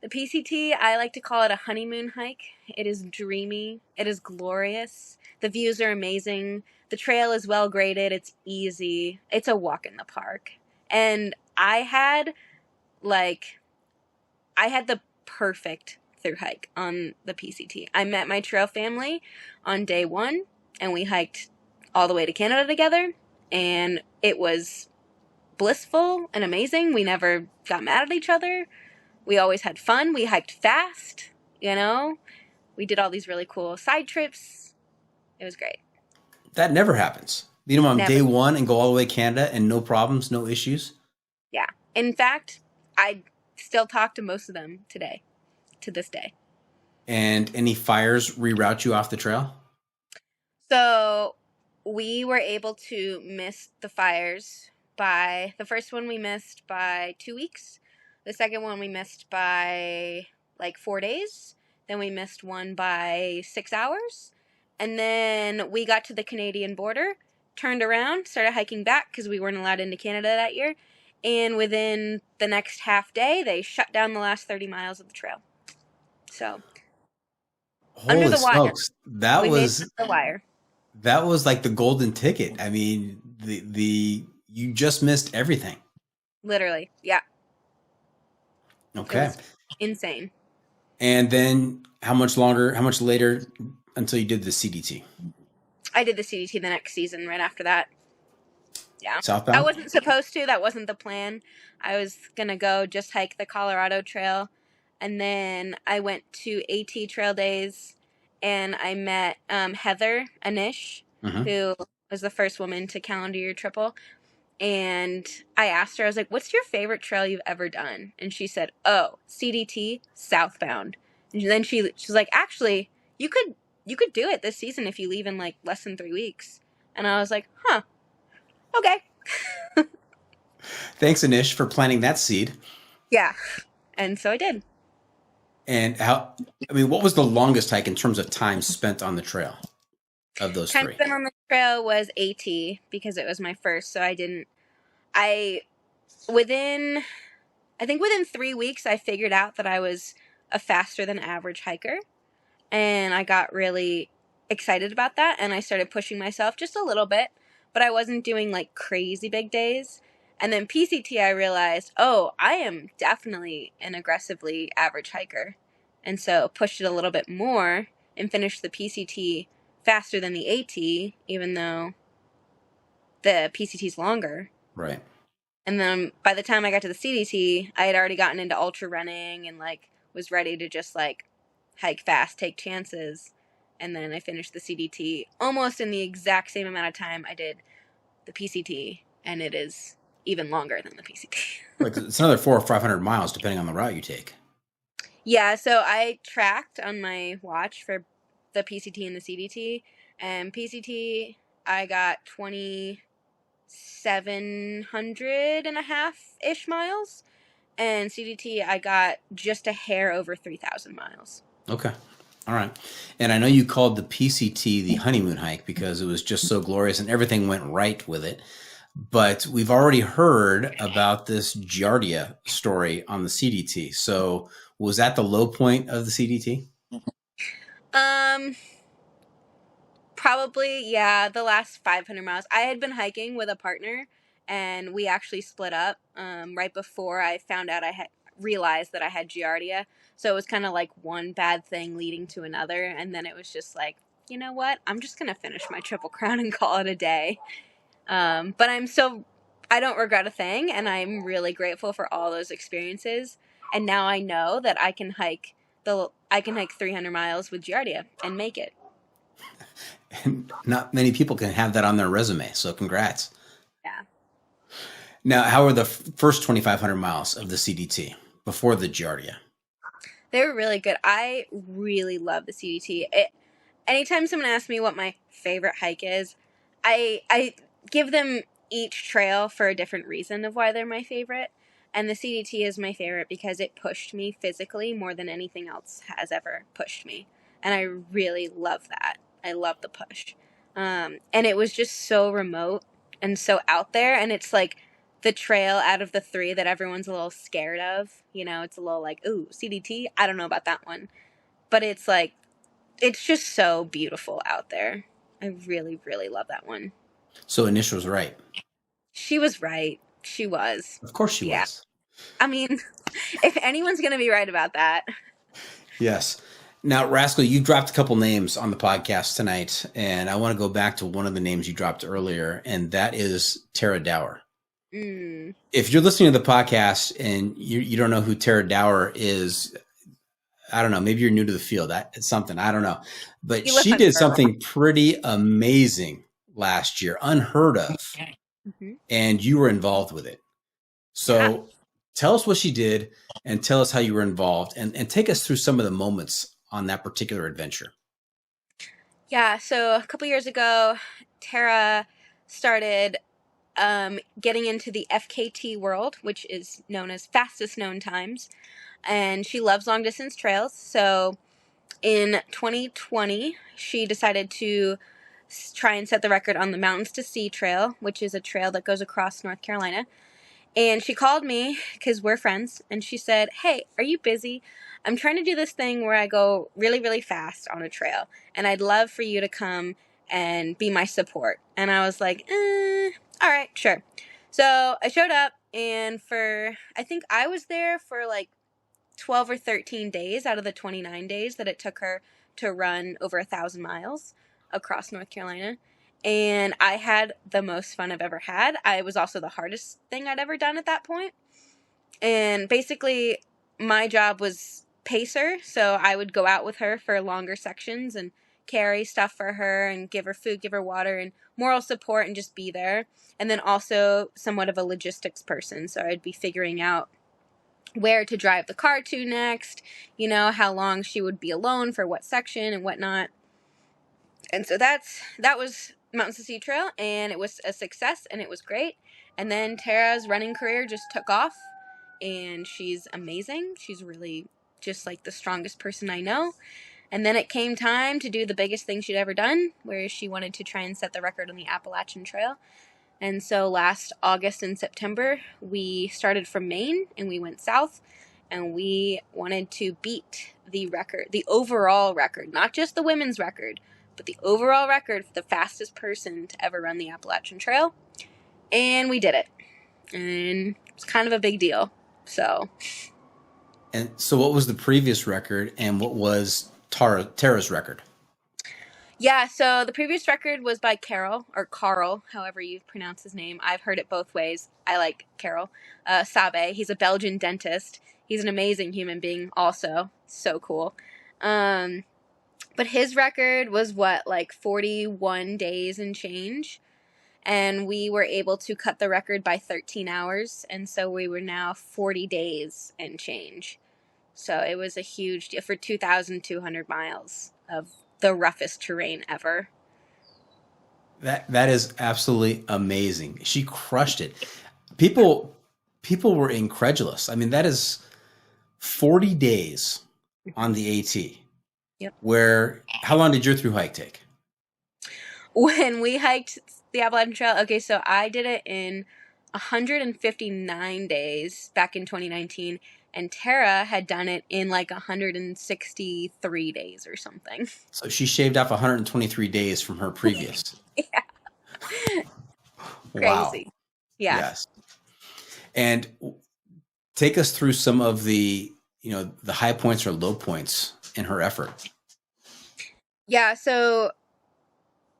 The PCT, I like to call it a honeymoon hike. It is dreamy. It is glorious. The views are amazing. The trail is well graded. It's easy. It's a walk in the park. And I had the perfect through hike on the PCT. I met my trail family on day 1, and we hiked all the way to Canada together. And it was blissful and amazing. We never got mad at each other. We always had fun. We hiked fast, you know. We did all these really cool side trips. It was great. That never happens. You know, on Never. day 1 and go all the way to Canada and no problems, no issues. Yeah. In fact, I still talk to most of them today, to this day. And any fires reroute you off the trail? So we were able to miss the fires by, the first one we missed by 2 weeks. The second one we missed by like 4 days. Then we missed one by 6 hours. And then we got to the Canadian border, turned around, started hiking back because we weren't allowed into Canada that year. And within the next half day, they shut down the last 30 miles of the trail. So, Holy under the wire. smokes. That we was made the wire. That was like the golden ticket. I mean, you just missed everything. Literally, yeah. Okay. Insane. And then how much later until you did the CDT? I did the CDT the next season right after that. Yeah. Southbound? I wasn't supposed to. That wasn't the plan. I was going to go just hike the Colorado Trail. And then I went to AT Trail Days and I met Heather Anish, who was the first woman to calendar year triple. And I asked her, I was like, what's your favorite trail you've ever done? And she said, oh, CDT, southbound. And then she was like, actually, you could do it this season if you leave in like less than 3 weeks. And I was like, huh, okay. Thanks, Anish, for planting that seed. Yeah. And so I did. And what was the longest hike in terms of time spent on the trail of those 3? Time spent on the trail was AT because it was my first. So within 3 weeks, I figured out that I was a faster than average hiker. And I got really excited about that. And I started pushing myself just a little bit, but I wasn't doing like crazy big days. And then PCT, I realized, oh, I am definitely an aggressively average hiker. And so pushed it a little bit more and finished the PCT faster than the AT, even though the PCT is longer. Right. And then by the time I got to the CDT, I had already gotten into ultra running and like was ready to just like hike fast, take chances. And then I finished the CDT almost in the exact same amount of time I did the PCT. And it is even longer than the PCT. Like it's another 400 or 500 miles, depending on the route you take. Yeah, so I tracked on my watch for the PCT and the CDT. And PCT, I got 2,700 and a half-ish miles. And CDT, I got just a hair over 3,000 miles. Okay. All right. And I know you called the PCT the honeymoon hike because it was just so glorious and everything went right with it. But we've already heard about this giardia story on the CDT. So was that the low point of the CDT? Probably, yeah, the last 500 miles. I had been hiking with a partner, and we actually split up right before I found out I had realized that I had giardia. So it was kind of like one bad thing leading to another, and then it was just like, you know what? I'm just going to finish my Triple Crown and call it a day. But I'm I don't regret a thing, and I'm really grateful for all those experiences. And now I know that I can hike 300 miles with Giardia and make it. And not many people can have that on their resume. So congrats. Yeah. Now, how are the first 2,500 miles of the CDT before the Giardia? They were really good. I really love the CDT. Anytime someone asks me what my favorite hike is, I give them each trail for a different reason of why they're my favorite. And the CDT is my favorite because it pushed me physically more than anything else has ever pushed me. And I really love that. I love the push. And it was just so remote and so out there. And it's like the trail out of the three that everyone's a little scared of. You know, it's a little like, ooh, CDT? I don't know about that one. But it's like, it's just so beautiful out there. I really, really love that one. So Anish was right. She was right. She was. Of course she was. I mean, if anyone's going to be right about that. Yes. Now, Rascal, you dropped a couple names on the podcast tonight, and I want to go back to one of the names you dropped earlier, and that is Tara Dower. If you're listening to the podcast and you don't know who Tara Dower is, I don't know, maybe you're new to the field. It's something, I don't know. But she did something pretty amazing last year, unheard of, and you were involved with it. So tell us what she did and tell us how you were involved and take us through some of the moments on that particular adventure. Yeah, so a couple years ago, Tara started getting into the FKT world, which is known as fastest known times, and she loves long distance trails. So in 2020, she decided to try and set the record on the Mountains to Sea Trail, which is a trail that goes across North Carolina. And she called me because we're friends, and she said, "Hey, are you busy? I'm trying to do this thing where I go really, really fast on a trail, and I'd love for you to come and be my support." And I was like, all right, sure. So I showed up, and I think I was there for like 12 or 13 days out of the 29 days that it took her to run over 1,000 miles across North Carolina. And I had the most fun I've ever had. It was also the hardest thing I'd ever done at that point. And basically, my job was pacer, so I would go out with her for longer sections and carry stuff for her and give her food, give her water, and moral support and just be there. And then also somewhat of a logistics person, so I'd be figuring out where to drive the car to next, how long she would be alone for what section and whatnot. And so that was Mountains to Sea Trail, and it was a success, and it was great. And then Tara's running career just took off, and she's amazing. She's really just like the strongest person I know. And then it came time to do the biggest thing she'd ever done, where she wanted to try and set the record on the Appalachian Trail. And so last August and September, we started from Maine, and we went south, and we wanted to beat the record, the overall record, not just the women's record, but the overall record for the fastest person to ever run the Appalachian Trail. And we did it. And it was kind of a big deal. And so what was the previous record, and what was Tara's record? Yeah, so the previous record was by Carl, however you pronounce his name. I've heard it both ways. I like Carl. Sabe, he's a Belgian dentist. He's an amazing human being also. So cool. But his record was 41 days and change. And we were able to cut the record by 13 hours. And so we were now 40 days and change. So it was a huge deal for 2,200 miles of the roughest terrain ever. That is absolutely amazing. She crushed it. People were incredulous. I mean, that is 40 days on the AT. Yep. How long did your through hike take? When we hiked the Appalachian Trail, okay, so I did it in 159 days back in 2019, and Tara had done it in 163 days or something. So she shaved off 123 days from her previous. Yeah. Wow. Crazy. Yeah. Yes. And take us through some of the high points or low points in her effort. Yeah, so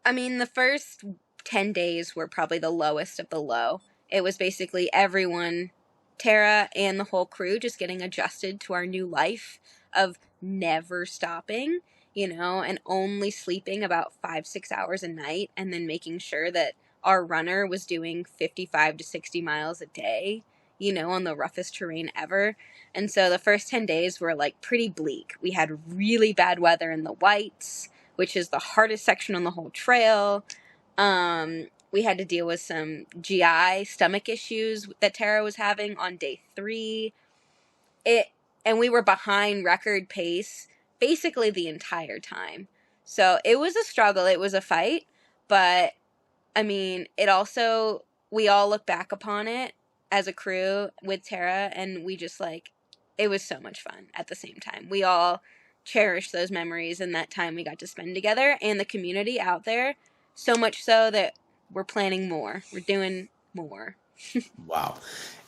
I mean, the first 10 days were probably the lowest of the low It was basically everyone, Tara and the whole crew, just getting adjusted to our new life of never stopping, and only sleeping about 5-6 hours a night, and then making sure that our runner was doing 55 to 60 miles a day, on the roughest terrain ever. And so the first 10 days were like pretty bleak. We had really bad weather in the Whites, which is the hardest section on the whole trail. We had to deal with some GI stomach issues that Tara was having on day 3. And we were behind record pace basically the entire time. So it was a struggle. It was a fight. But, I mean, we all look back upon it as a crew with Tara, and we just it was so much fun at the same time. We all cherished those memories and that time we got to spend together, and the community out there, so much so that we're planning more. We're doing more. Wow.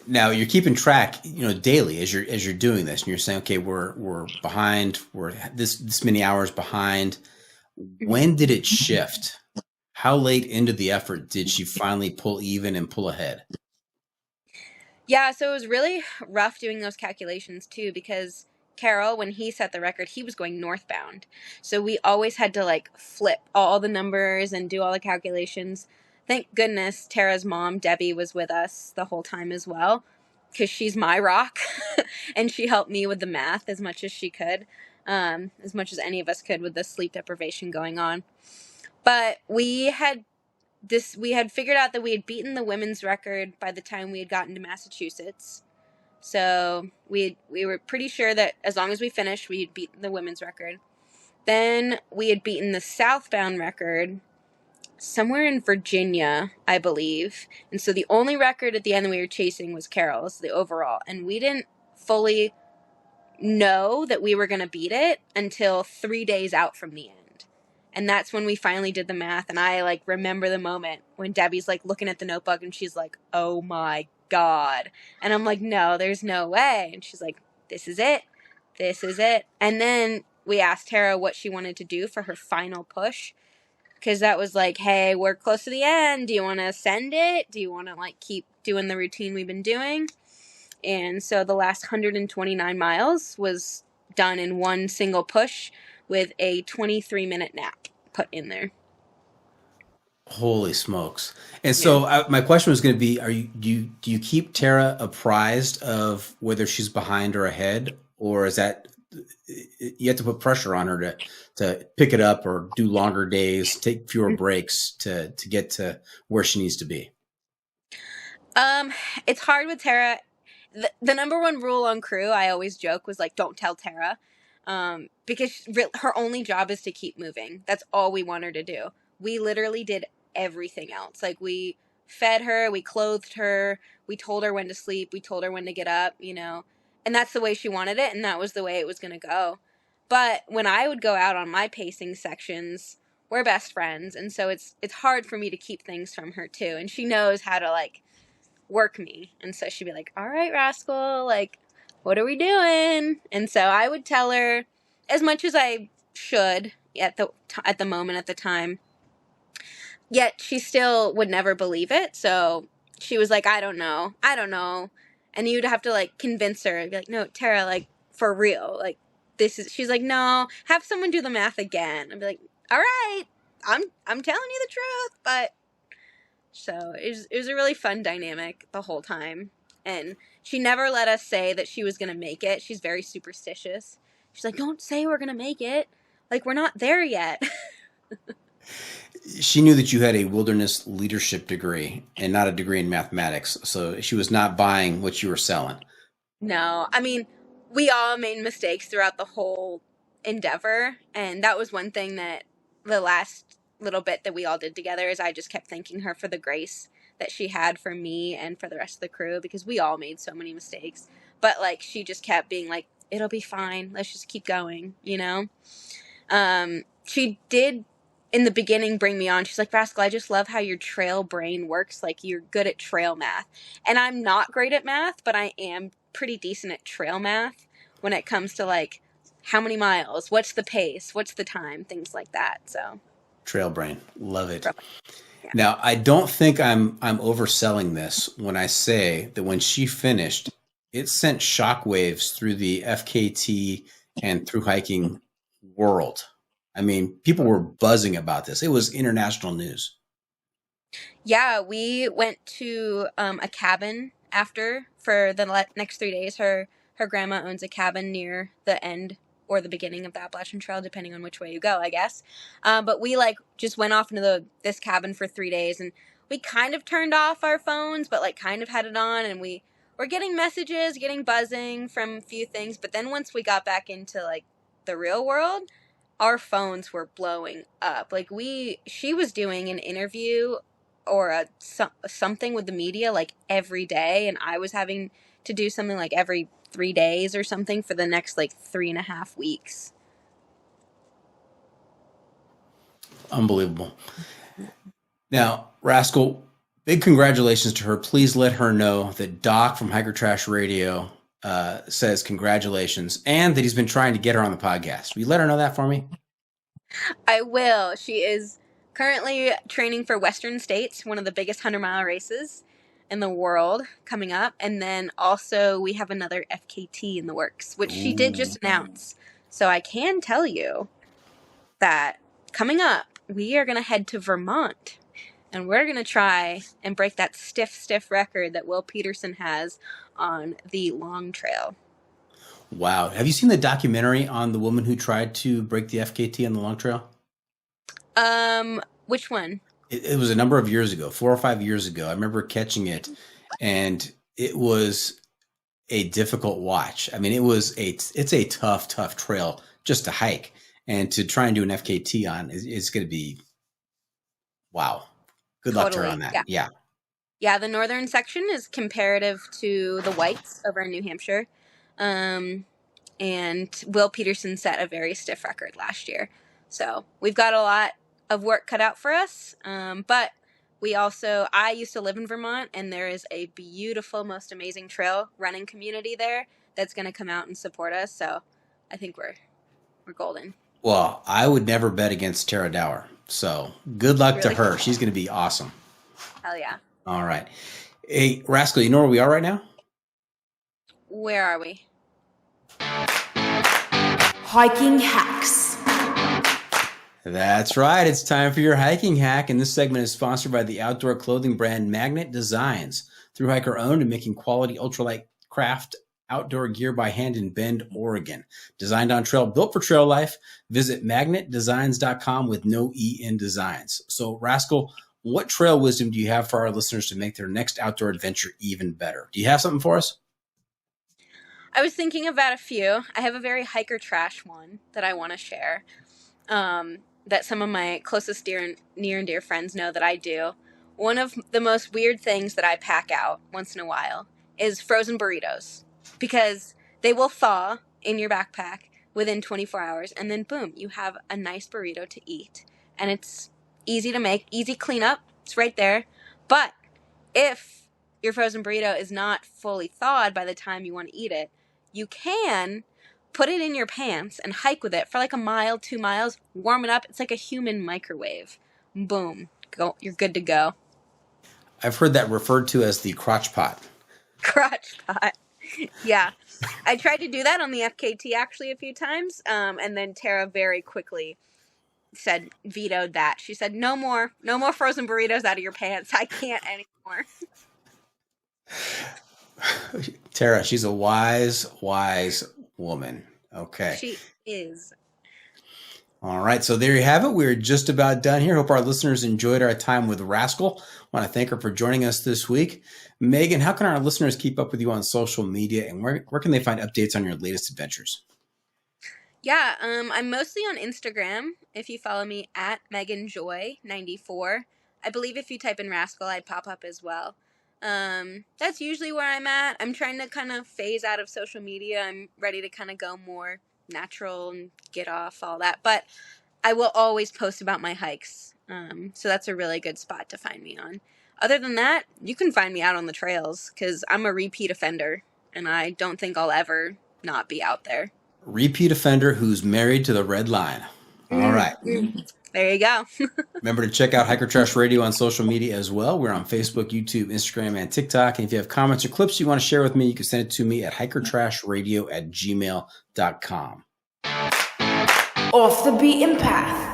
Now you're keeping track, daily as you're doing this, and you're saying, okay, we're behind, we're this many hours behind. When did it shift? How late into the effort did she finally pull even and pull ahead? Yeah, so it was really rough doing those calculations too, because Carol, when he set the record, he was going northbound. So we always had to flip all the numbers and do all the calculations. Thank goodness Tara's mom, Debbie, was with us the whole time as well, because she's my rock and she helped me with the math as much as she could, as much as any of us could with the sleep deprivation going on. But we had figured out that we had beaten the women's record by the time we had gotten to Massachusetts. So we were pretty sure that as long as we finished, we had beaten the women's record. Then we had beaten the southbound record somewhere in Virginia, I believe. And so the only record at the end that we were chasing was Carol's, the overall. And we didn't fully know that we were going to beat it until 3 days out from the end. And that's when we finally did the math. And I remember the moment when Debbie's looking at the notebook and she's like, oh my God. And I'm like, no, there's no way. And she's like, this is it. This is it. And then we asked Tara what she wanted to do for her final push. Because that was hey, we're close to the end. Do you want to send it? Do you want to keep doing the routine we've been doing? And so the last 129 miles was done in one single push with a 23-minute nap put in there. Holy smokes. And so my question was going to be, do you keep Tara apprised of whether she's behind or ahead, or is that you have to put pressure on her to pick it up or do longer days, take fewer breaks to get to where she needs to be? It's hard with Tara. The number one rule on crew, I always joke, was don't tell Tara. Because her only job is to keep moving. That's all we want her to do. We literally did everything else. We fed her, we clothed her, we told her when to sleep, we told her when to get up, and that's the way she wanted it, and that was the way it was going to go. But when I would go out on my pacing sections, we're best friends, and so it's hard for me to keep things from her too, and she knows how to work me, and so she'd be like, all right, Rascal, what are we doing? And so I would tell her as much as I should at the moment, at the time. Yet she still would never believe it. So she was like, I don't know. And you'd have to convince her and be like, no, Tara, for real. She's like, no, have someone do the math again. I'd be like, all right, I'm telling you the truth. But so it was a really fun dynamic the whole time. And she never let us say that she was going to make it. She's very superstitious. She's like, don't say we're going to make it. We're not there yet. She knew that you had a wilderness leadership degree and not a degree in mathematics. So she was not buying what you were selling. No, I mean, we all made mistakes throughout the whole endeavor. And that was one thing that the last little bit that we all did together is I just kept thanking her for the grace that she had for me and for the rest of the crew, because we all made so many mistakes. But she just kept being like, it'll be fine. Let's just keep going, She did in the beginning bring me on. She's like, Rascal, I just love how your trail brain works. You're good at trail math. And I'm not great at math, but I am pretty decent at trail math when it comes to how many miles, what's the pace, what's the time, things like that. So Trail brain. Love it. Yeah. Now, I don't think I'm overselling this when I say that when she finished, it sent shockwaves through the FKT and through hiking world. I mean, people were buzzing about this. It was international news. Yeah, we went to a cabin after for the next 3 days. Her grandma owns a cabin near the end or the beginning of the Appalachian Trail, depending on which way you go, I guess. But we just went off into this cabin for 3 days, and we kind of turned off our phones, but kind of had it on, and we were getting messages, getting buzzing from a few things. But then once we got back into the real world, our phones were blowing up. She was doing an interview or something with the media every day, and I was having to do something every 3 days or something for the next 3.5 weeks. Unbelievable. Now, Rascal, big congratulations to her. Please let her know that Doc from Hiker Trash Radio says congratulations and that he's been trying to get her on the podcast. Will you let her know that for me? I will. She is currently training for Western States, one of the biggest 100-mile races in the world coming up. And then also we have another FKT in the works, which she did just announce. So I can tell you that coming up, we are going to head to Vermont. And we're going to try and break that stiff record that Will Peterson has on the long trail. Wow. Have you seen the documentary on the woman who tried to break the FKT on the long trail? Which one? It was a number of years ago, 4 or 5 years ago. I remember catching it, and it was a difficult watch. I mean, it's a tough trail just to hike, and to try and do an FKT on is going to be, wow. Good luck to her on that. Yeah. Yeah, the northern section is comparative to the whites over in New Hampshire. And Will Peterson set a very stiff record last year. So we've got a lot of work cut out for us. But I used to live in Vermont, and there is a beautiful, most amazing trail running community there that's going to come out and support us. So I think we're golden. Well, I would never bet against Tara Dower. So good luck to her. Cool. She's going to be awesome. Hell yeah. All right. Hey, Rascal, you know where we are right now? Where are we? Hiking hacks. That's right. It's time for your hiking hack. And this segment is sponsored by the outdoor clothing brand Magnet Designs. Through hiker owned and making quality ultralight craft outdoor gear by hand in Bend, Oregon. Designed on trail, built for trail life. Visit magnetdesigns.com with no E in designs. So, Rascal, what trail wisdom do you have for our listeners to make their next outdoor adventure even better? Do you have something for us? I was thinking about a few. I have a very hiker trash one that I want to share. That some of my closest near and dear friends know that I do. One of the most weird things that I pack out once in a while is frozen burritos, because they will thaw in your backpack within 24 hours, and then boom, you have a nice burrito to eat. And it's easy to make, easy cleanup. It's right there. But if your frozen burrito is not fully thawed by the time you want to eat it, you can put it in your pants and hike with it for like a mile, 2 miles, warm it up. It's like a human microwave. Boom. Go. You're good to go. I've heard that referred to as the crotch pot. Crotch pot. Yeah. I tried to do that on the FKT actually a few times, and then Tara very quickly vetoed that. She said, no more frozen burritos out of your pants. I can't anymore. Tara, she's a wise woman. Okay. She is. All right. So there you have it. We're just about done here. Hope our listeners enjoyed our time with Rascal. I want to thank her for joining us this week. Megan, how can our listeners keep up with you on social media, and where can they find updates on your latest adventures? Yeah, I'm mostly on Instagram. If you follow me at MeganJoy94. I believe if you type in Rascal, I pop up as well. That's usually where I'm at. I'm trying to kind of phase out of social media. I'm ready to kind of go more natural and get off all that. But I will always post about my hikes. So that's a really good spot to find me on. Other than that, you can find me out on the trails because I'm a repeat offender, and I don't think I'll ever not be out there. Repeat offender who's married to the red line. All right. There you go. Remember to check out Hiker Trash Radio on social media as well. We're on Facebook, YouTube, Instagram, and TikTok. And if you have comments or clips you want to share with me, you can send it to me at hikertrashradio@gmail.com. Off the beaten path.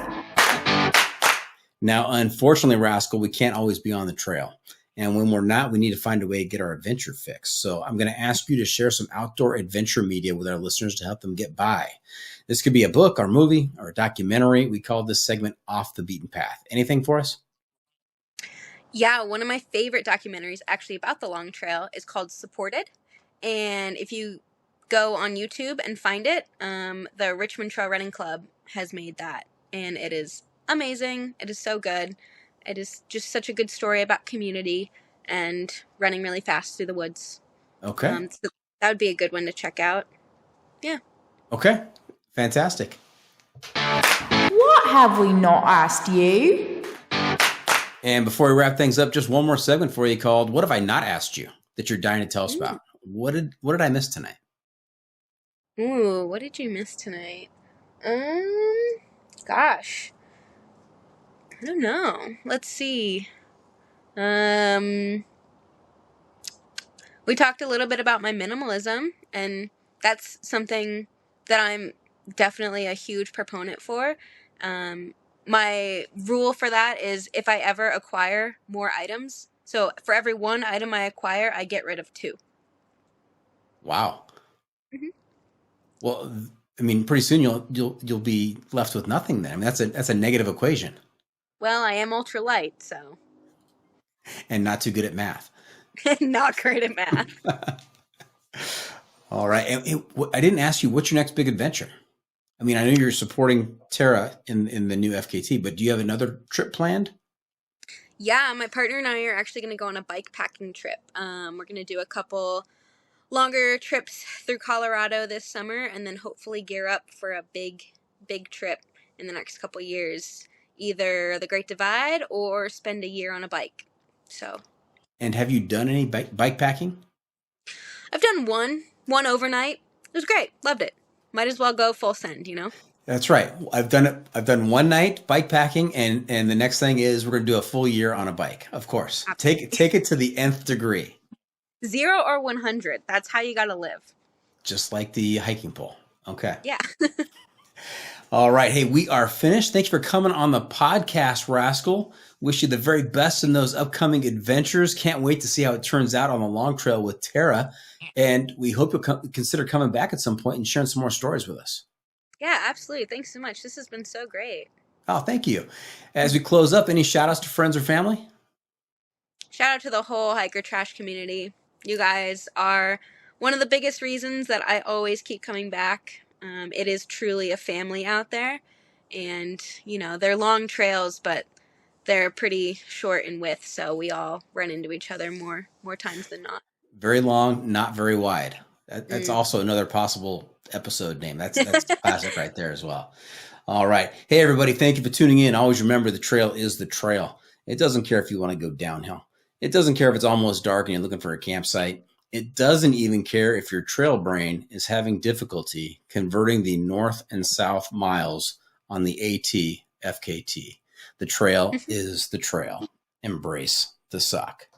Now, unfortunately, Rascal, we can't always be on the trail. And when we're not, we need to find a way to get our adventure fixed. So I'm going to ask you to share some outdoor adventure media with our listeners to help them get by. This could be a book or movie or a documentary. We call this segment Off the Beaten Path. Anything for us? Yeah, one of my favorite documentaries actually about the long trail is called Supported. And if you go on YouTube and find it, the Richmond Trail Running Club has made that. And it is amazing. It is so good. It is just such a good story about community and running really fast through the woods. Okay. So that would be a good one to check out. Yeah. Okay. Fantastic. What have we not asked you? And before we wrap things up, just one more segment for you called What Have I Not Asked You that you're dying to tell us about? What did I miss tonight? Ooh, what did you miss tonight? Gosh. I don't know. Let's see. We talked a little bit about my minimalism, and that's something that I'm definitely a huge proponent for. My rule for that is if I ever acquire more items, so for every one item I acquire, I get rid of 2. Wow. Mm-hmm. Well, I mean, pretty soon you'll be left with nothing then. I mean, that's a negative equation. Well, I am ultra light, so. And not too good at math. Not great at math. All right. And I didn't ask you, what's your next big adventure? I mean, I know you're supporting Tara in the new FKT, but do you have another trip planned? Yeah, my partner and I are actually going to go on a bike packing trip. We're going to do a couple longer trips through Colorado this summer, and then hopefully gear up for a big trip in the next couple years. Either the Great Divide or spend a year on a bike. So. And have you done any bike packing? I've done one overnight. It was great. Loved it. Might as well go full send, you know? That's right. I've done one night bike packing, and the next thing is we're going to do a full year on a bike. Of course. Take it to the nth degree. 0 or 100. That's how you got to live. Just like the hiking pole. Okay. Yeah. All right. Hey, we are finished. Thanks for coming on the podcast, Rascal. Wish you the very best in those upcoming adventures. Can't wait to see how it turns out on the long trail with Tara. And we hope you'll consider coming back at some point and sharing some more stories with us. Yeah, absolutely. Thanks so much. This has been so great. Oh, thank you. As we close up, any shout outs to friends or family? Shout out to the whole Hiker Trash community. You guys are one of the biggest reasons that I always keep coming back. It is truly a family out there, and they're long trails, but they're pretty short in width, so we all run into each other more times than not. Very long, not very wide. That's also another possible episode name. That's classic right there as well. All right. Hey, everybody. Thank you for tuning in. Always remember the trail is the trail. It doesn't care if you want to go downhill. It doesn't care if it's almost dark and you're looking for a campsite. It doesn't even care if your trail brain is having difficulty converting the north and south miles on the AT FKT. The trail is the trail. Embrace the suck.